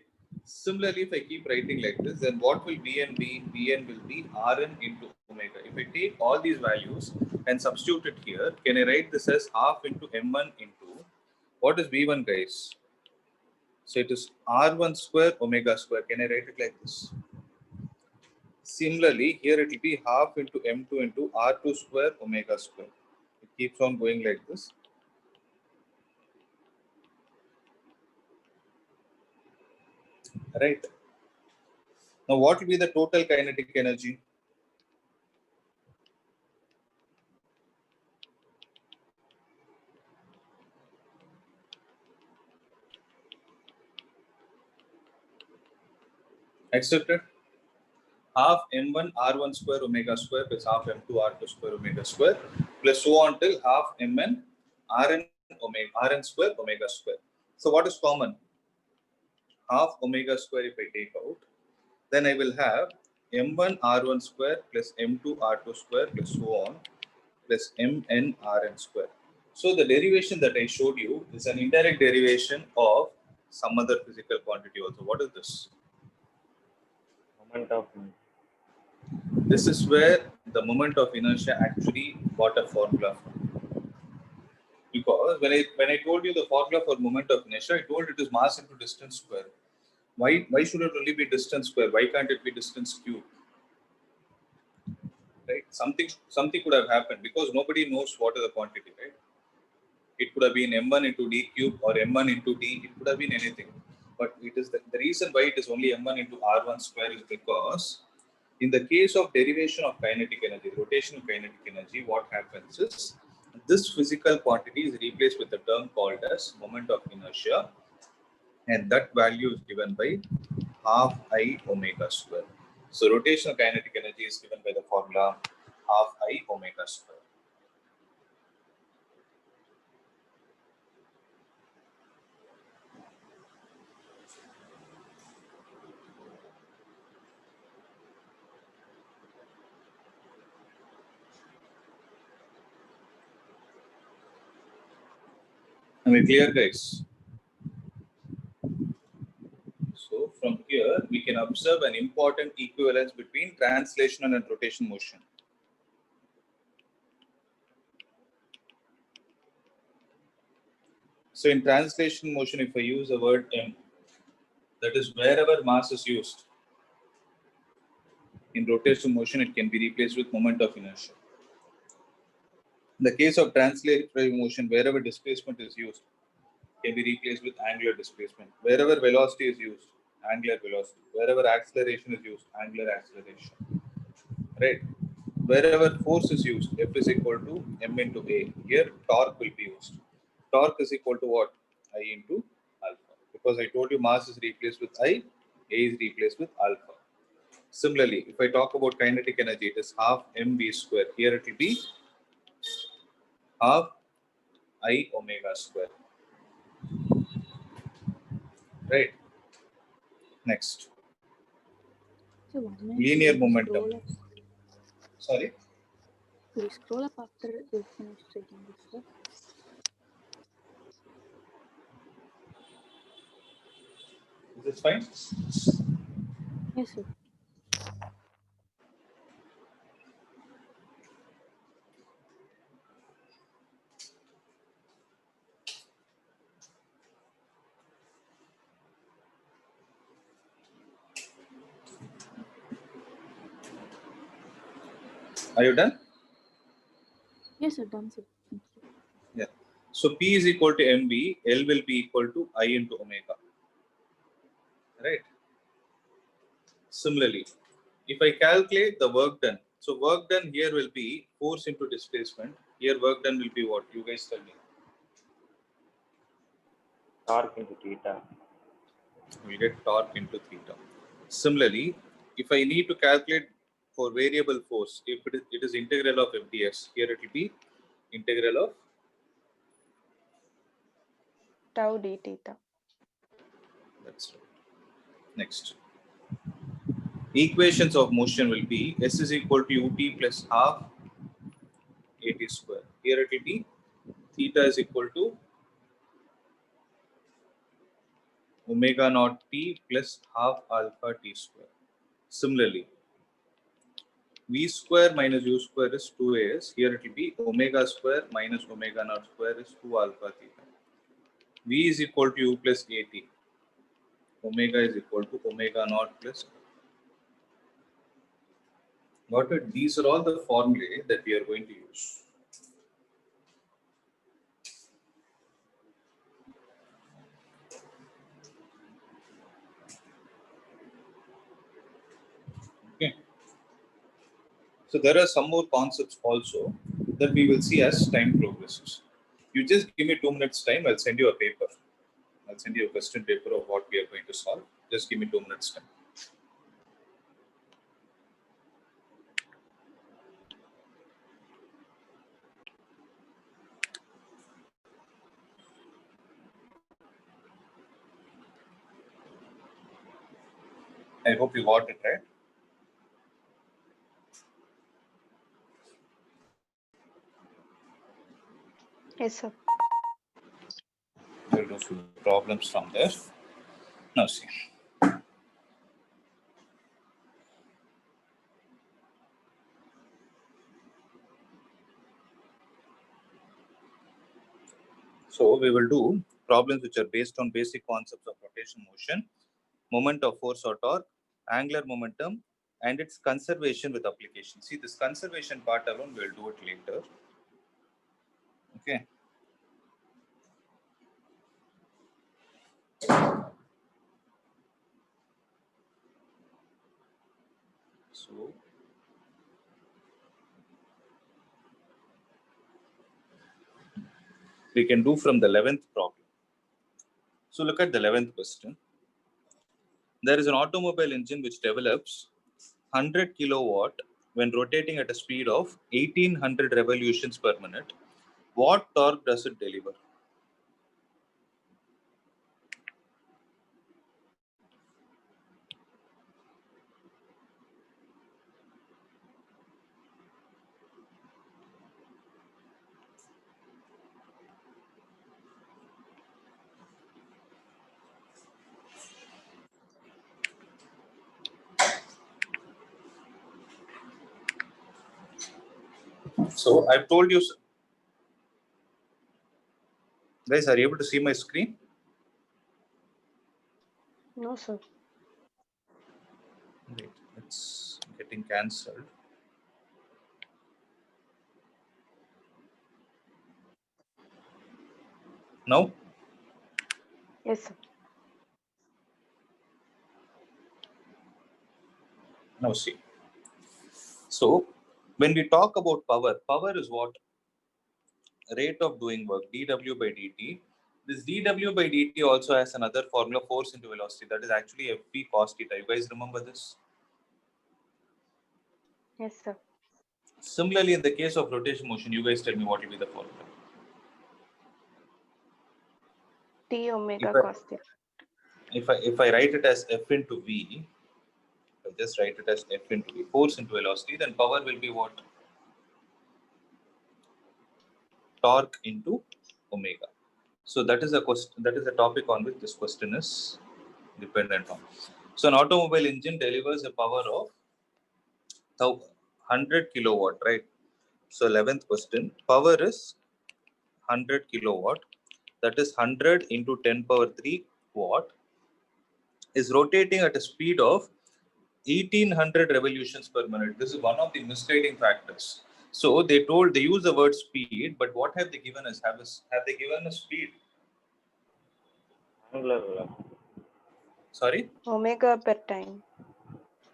S1: Similarly, if I keep writing like this, then what will Vn be? Vn will be Rn into omega. If I take all these values and substitute it here, can I write this as half into M1 into, what is V1, guys? So it is R1 square omega square. Can I write it like this? Similarly, here it will be half into M2 into R2 square omega square. It keeps on going like this. Right. Now, what will be the total kinetic energy? Accepted? Half M1 R1 square omega square plus half M2 R2 square omega square plus so on till half Mn Rn omega Rn square omega square. So what is common? Half omega square if I take out, then I will have M1 R1 square plus M2 R2 square plus so on plus Mn Rn square. So the derivation that I showed you is an indirect derivation of some other physical quantity also. What is this?
S3: Moment of
S1: This is where the moment of inertia actually got a formula from. Because when I told you the formula for moment of inertia, I told it is mass into distance square. Why should it only be distance square? Why can't it be distance cube? Right? Something could have happened because nobody knows what is the quantity, right? It could have been m1 into d cube or m1 into d. It could have been anything. But it is the reason why it is only m1 into r1 square is because in the case of derivation of kinetic energy, rotational kinetic energy, what happens is this physical quantity is replaced with a term called as moment of inertia, and that value is given by half I omega square. So rotational kinetic energy is given by the formula half I omega square. Am I clear, guys? So from here, we can observe an important equivalence between translational and rotation motion. So in translation motion, if I use the word M, that is wherever mass is used. In rotation motion, it can be replaced with moment of inertia. In the case of translational motion, wherever displacement is used, can be replaced with angular displacement. Wherever velocity is used, angular velocity. Wherever acceleration is used, angular acceleration. Right? Wherever force is used, F is equal to M into A. Here, torque will be used. Torque is equal to what? I into alpha. because I told you mass is replaced with I, A is replaced with alpha. Similarly, if I talk about kinetic energy, it is half mv square. Here it will be half I omega square. Right. Next.
S6: So 1 minute.
S1: Linear
S6: Will
S1: momentum.
S6: Scroll up.
S1: Sorry.
S6: Will you scroll up after you finish reading this, sir?
S1: Is this fine?
S6: Yes, sir.
S1: Are you done?
S6: Yes, sir. Done, sir. Thank you.
S1: Yeah. So P is equal to mv, L will be equal to I into omega. Right. Similarly, if I calculate the work done, so work done here will be force into displacement. Here work done will be what? You guys tell me.
S3: Torque into theta.
S1: We'll get torque into theta. Similarly, if I need to calculate for variable force, if it is integral of FDS, here it will be integral of
S2: Tau d theta.
S1: that's right. Next. Equations of motion will be S is equal to ut plus half at square. Here it will be theta is equal to omega naught t plus half alpha t square. Similarly, v square minus u square is 2as. Here it will be omega square minus omega naught square is 2 alpha theta. V is equal to u plus at. Omega is equal to omega naught plus. Got it? These are all the formulae that we are going to use. Okay. So there are some more concepts also that we will see as time progresses. You just give me 2 minutes time, I'll send you a paper. I'll send you a question paper of what we are going to solve. Just give me 2 minutes time. I hope you got it right.
S2: Yes, sir.
S1: We'll do few problems from there. Now see. So we will do problems which are based on basic concepts of rotation motion, moment of force or torque, angular momentum, and its conservation with application. See, this conservation part alone, we'll do it later. Okay. So we can do from the 11th problem. So look at the 11th question. There is an automobile engine which develops 100 kilowatt when rotating at a speed of 1800 revolutions per minute. What torque does it deliver? So I've told you, guys, are you able to see my screen?
S2: No, sir.
S1: Wait, it's getting cancelled. No?
S2: Yes, sir.
S1: Now see. So when we talk about power, power is what? Rate of doing work, dW by dt, This dw by dt also has another formula, force into velocity. That is actually Fp cos theta. You guys remember this?
S2: Yes, sir.
S1: Similarly, in the case of rotation motion, you guys tell me what will be the formula.
S2: T omega
S1: If I,
S2: cos theta.
S1: if I write it as F into V, I just write it as F into V, force into velocity, then power will be what? Torque into omega. So that is a question. That is a topic on which this question is dependent on. So an automobile engine delivers a power of 100 kilowatt, right? So 11th question, power is 100 kilowatt. That is 100 into 10 power 3 watt is rotating at a speed of 1800 revolutions per minute. This is one of the misleading factors. So they use the word speed, but what have they given us? Have they given us speed?
S3: Angular
S1: Sorry?
S2: Omega per time.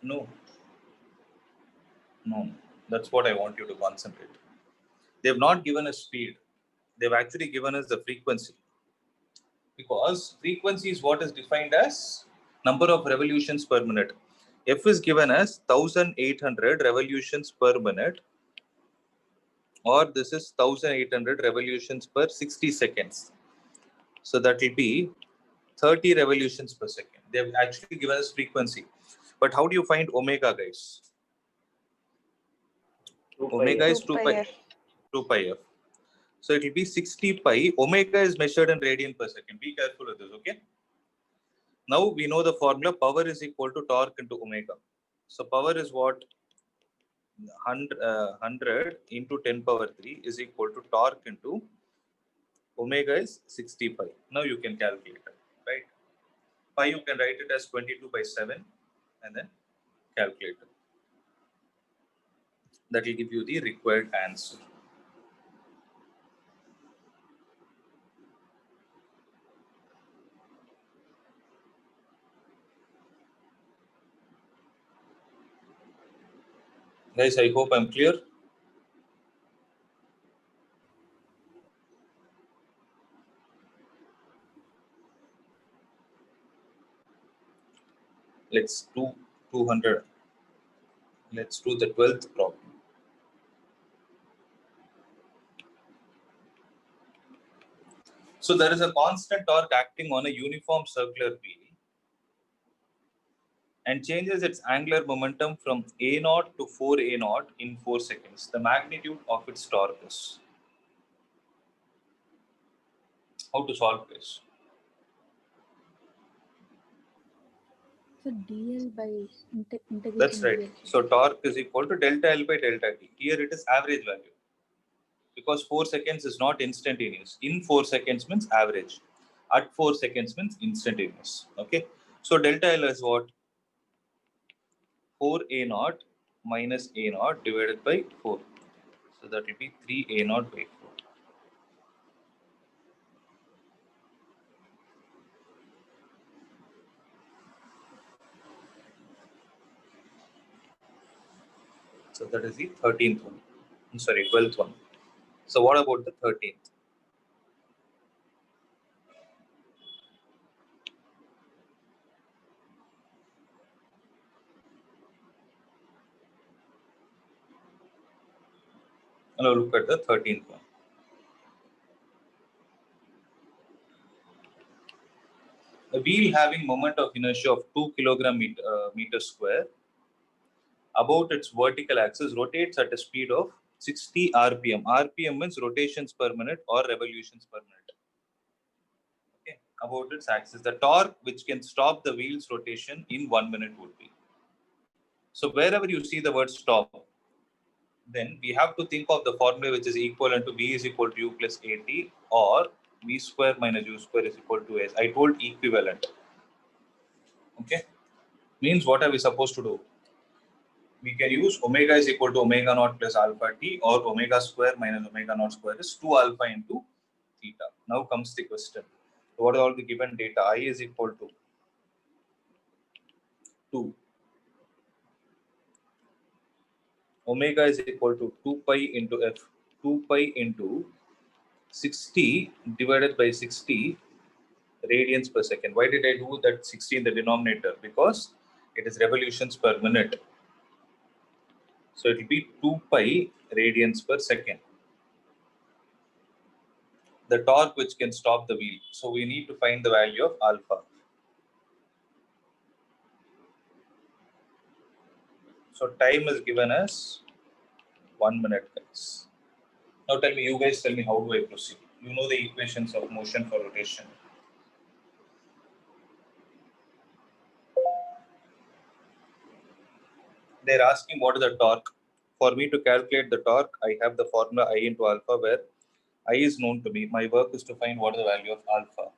S1: No. No. That's what I want you to concentrate. They've not given us speed. They've actually given us the frequency. Because frequency is what is defined as number of revolutions per minute. F is given as 1800 revolutions per minute, or this is 1800 revolutions per 60 seconds. So that will be 30 revolutions per second. They have actually given us frequency. But how do you find omega, guys?
S3: 2 pi
S1: Omega
S3: f.
S1: is 2 pi,
S2: f.
S1: 2 pi f. So it will be 60 pi. Omega is measured in radian per second. Be careful with this, okay? Now we know the formula, power is equal to torque into omega. So power is what? 100 into 10 power 3 is equal to torque into omega is 60 pi. Now you can calculate it, right? Pi you can write it as 22 by 7 and then calculate it. That will give you the required answer. Guys, I hope I'm clear. Let's do 200. Let's do the 12th problem. So there is a constant torque acting on a uniform circular wheel and changes its angular momentum from A0 to 4A0 in 4 seconds. The magnitude of its torque is. How to solve this?
S6: So dl by integration
S1: That's right.
S6: dl.
S1: So torque is equal to delta L by delta T. Here it is average value. Because 4 seconds is not instantaneous. In 4 seconds means average. At 4 seconds means instantaneous. Okay. So delta L is what? 4A0 minus A0 divided by 4. So that will be 3A0 by 4. So that is the 13th one. I'm sorry, 12th one. So what about the 13th? Now look at the 13th one. A wheel having moment of inertia of 2 kilogram meter square about its vertical axis rotates at a speed of 60 rpm. RPM means rotations per minute or revolutions per minute. Okay, about its axis. The torque which can stop the wheel's rotation in 1 minute would be. So wherever you see the word stop, then we have to think of the formula which is equivalent to V is equal to U plus AT, or V square minus U square is equal to S. I told equivalent. Okay, means what are we supposed to do? We can use omega is equal to omega naught plus alpha t, or omega square minus omega naught square is 2 alpha into theta. Now comes the question. What are all the given data? I is equal to 2. Omega is equal to 2 pi into f. 2 pi into 60 divided by 60 radians per second. Why did I do that 60 in the denominator? Because it is revolutions per minute. So it will be 2 pi radians per second. The torque which can stop the wheel. So we need to find the value of alpha. So time is given as 1 minute, guys. Now tell me, you guys tell me, how do I proceed? You know the equations of motion for rotation. They're asking what is the torque. For me to calculate the torque, I have the formula I into alpha, where I is known to me. My work is to find what is the value of alpha.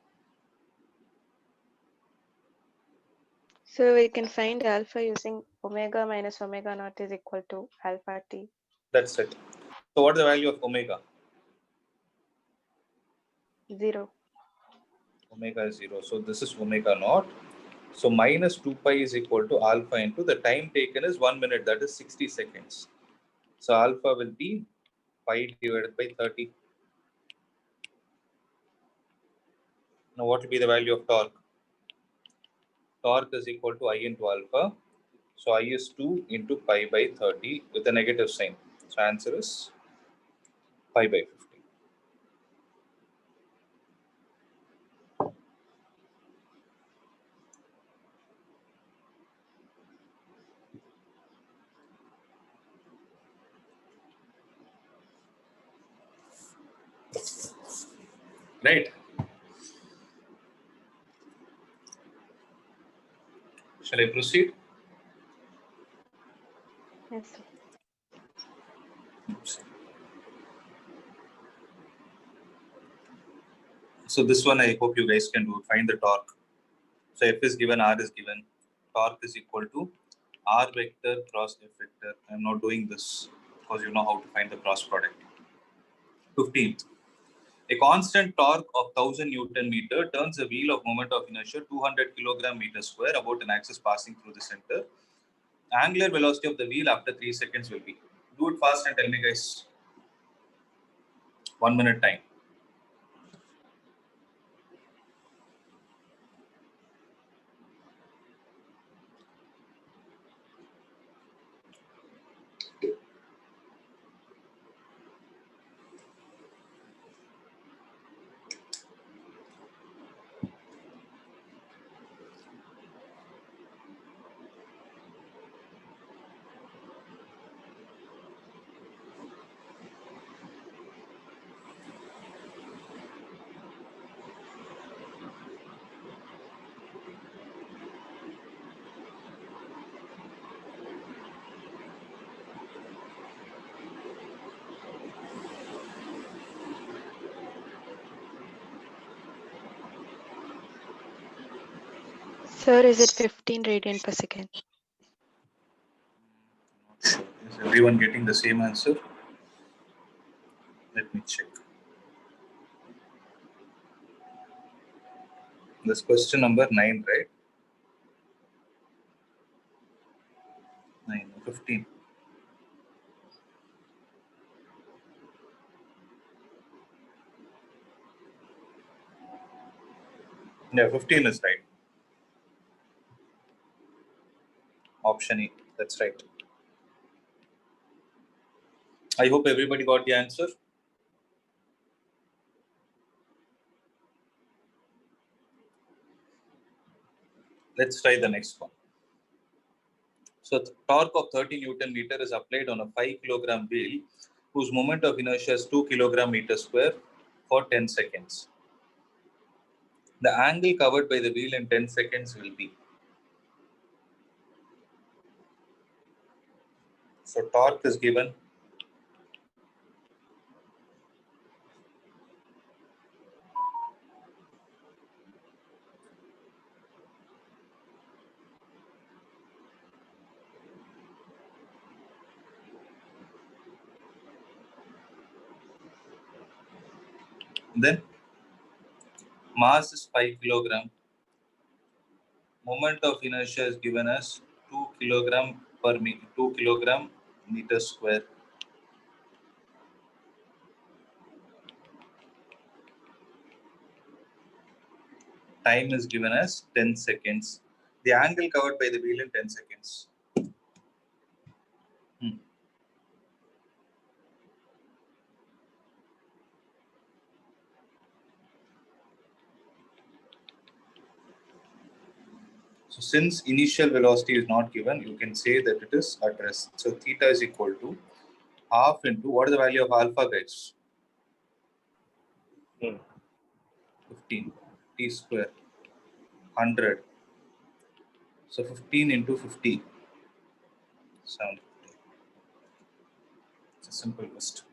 S2: So we can find alpha using omega minus omega naught is equal to alpha t.
S1: That's it. So what is the value of omega?
S2: 0.
S1: Omega is 0. So this is omega naught. So minus 2 pi is equal to alpha into the time taken is 1 minute. That is 60 seconds. So alpha will be pi divided by 30. Now what will be the value of torque? Torque is equal to I into alpha. So I is 2 into pi by 30 with a negative sign. So answer is pi by 50. Right? Shall I proceed?
S2: Yes, sir.
S1: Oops. So this one I hope you guys can do. Find the torque. So F is given, R is given. Torque is equal to R vector cross F vector. I'm not doing this because you know how to find the cross product. 15th. A constant torque of 1000 Newton meter turns a wheel of moment of inertia 200 kilogram meter square about an axis passing through the center. Angular velocity of the wheel after 3 seconds will be. Do it fast and tell me, guys. 1 minute time.
S2: Sir, is it 15 radian per second?
S1: Not sure. Is everyone getting the same answer? Let me check. This question number 9, right? 9, 15. Yeah, 15 is right. Option E. That's right. I hope everybody got the answer. Let's try the next one. So the torque of 30 Newton meter is applied on a 5 kilogram wheel whose moment of inertia is 2 kilogram meter square for 10 seconds. The angle covered by the wheel in 10 seconds will be. So torque is given. Then mass is 5 kilogram. Moment of inertia is given as 2 kilogram per meter, 2 kilogram meter square. Time is given as 10 seconds. The angle covered by the wheel in 10 seconds. So since initial velocity is not given, you can say that it is at rest. So theta is equal to half into, what is the value of alpha, guys? 15. T square. 100. So 15 into 50. 750. It's a simple question.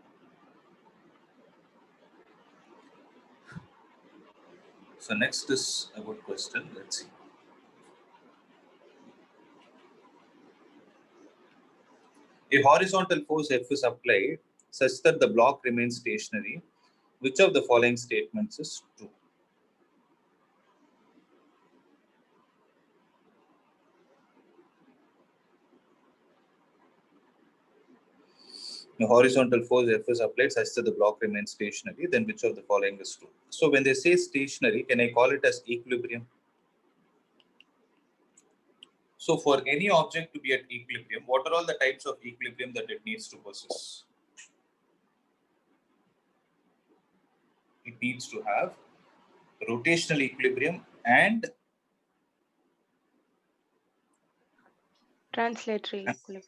S1: So next is a good question. Let's see. A horizontal force F is applied such that the block remains stationary. Which of the following statements is true? A horizontal force F is applied such that the block remains stationary. Then which of the following is true? So when they say stationary, can I call it as equilibrium? So for any object to be at equilibrium, what are all the types of equilibrium that it needs to possess? It needs to have rotational equilibrium and
S2: Translatory equilibrium.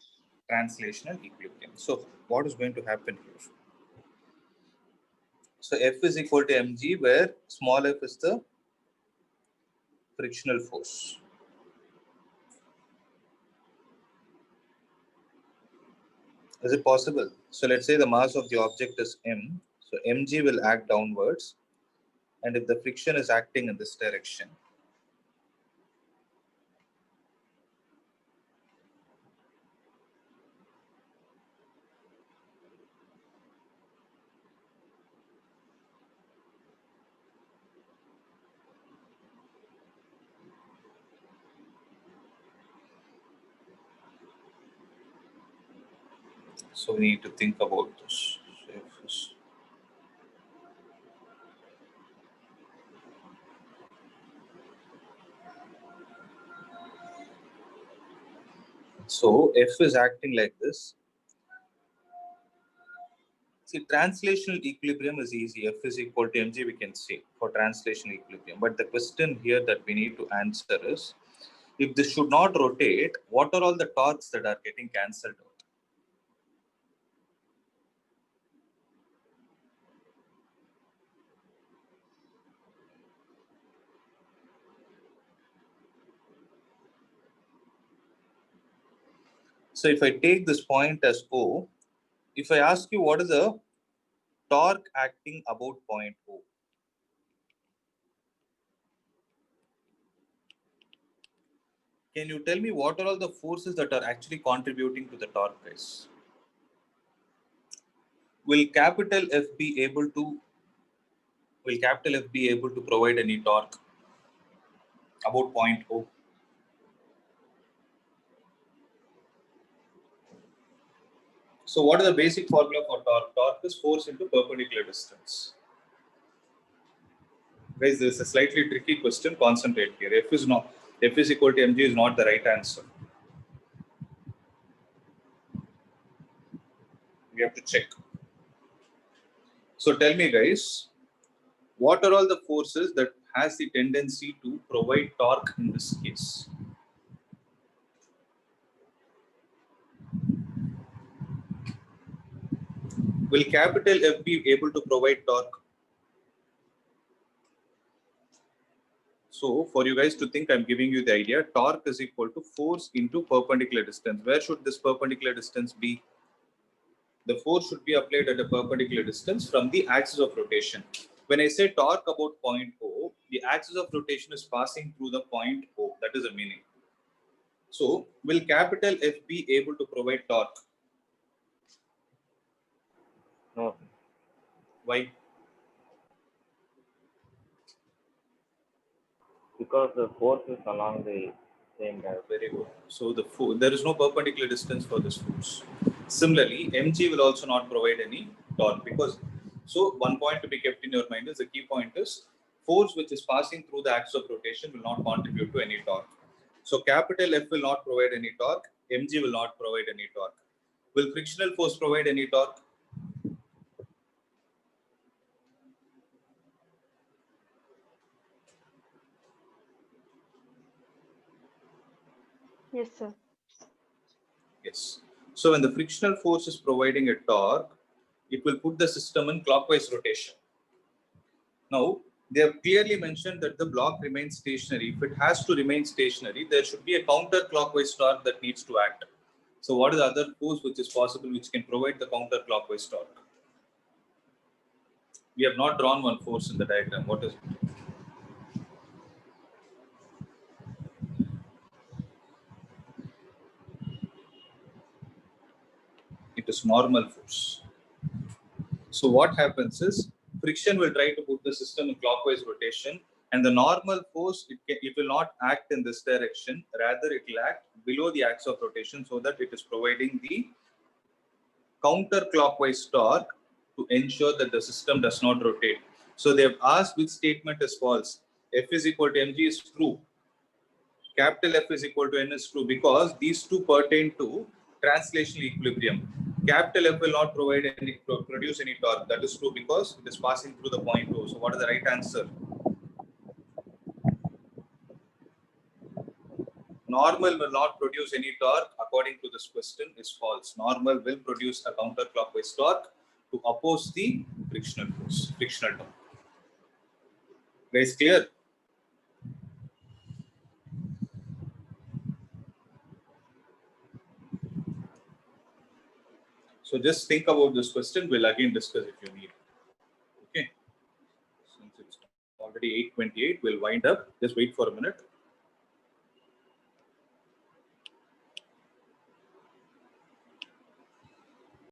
S1: translational equilibrium. So what is going to happen here? So F is equal to mg, where small f is the frictional force. Is it possible? So let's say the mass of the object is m. So mg will act downwards. And if the friction is acting in this direction, so we need to think about this. So F is acting like this. See, translational equilibrium is easy. F is equal to mg, we can say for translational equilibrium. But the question here that we need to answer is, if this should not rotate, what are all the torques that are getting cancelled out? So if I take this point as O, if I ask you what is the torque acting about point O? Can you tell me what are all the forces that are actually contributing to the torque, guys? Will capital F be able to provide any torque about point O? So what is the basic formula for torque? Torque is force into perpendicular distance. Guys, this is a slightly tricky question. Concentrate here. F is equal to mg is not the right answer. We have to check. So tell me, guys, what are all the forces that has the tendency to provide torque in this case? Will capital F be able to provide torque? So for you guys to think, I'm giving you the idea. Torque is equal to force into perpendicular distance. Where should this perpendicular distance be? The force should be applied at a perpendicular distance from the axis of rotation. When I say torque about point O, the axis of rotation is passing through the point O. That is the meaning. So will capital F be able to provide torque?
S3: No.
S1: Why?
S3: Because the force is along the same direction.
S1: Very good. So there is no perpendicular distance for this force. Similarly, mg will also not provide any torque, because, so one point to be kept in your mind is, the key point is, force which is passing through the axis of rotation will not contribute to any torque. So capital F will not provide any torque, mg will not provide any torque. Will frictional force provide any torque?
S2: Yes, sir.
S1: Yes. So when the frictional force is providing a torque, it will put the system in clockwise rotation. Now, they have clearly mentioned that the block remains stationary. If it has to remain stationary, there should be a counterclockwise torque that needs to act. So what is the other force which is possible which can provide the counterclockwise torque? We have not drawn one force in the diagram. What is it? It is normal force. So what happens is friction will try to put the system in clockwise rotation, and the normal force, it will not act in this direction. Rather, it will act below the axis of rotation so that it is providing the counterclockwise torque to ensure that the system does not rotate. So they have asked which statement is false. F is equal to mg is true. Capital F is equal to n is true because these two pertain to translational equilibrium. Capital F will not produce any torque. That is true because it is passing through the point O. So what is the right answer? Normal will not produce any torque according to this question is false. Normal will produce a counterclockwise torque to oppose the frictional force, frictional torque. Guys, clear? So just think about this question. We'll again discuss if you need. Okay. Since it's already 8:28, we'll wind up. Just wait for a minute.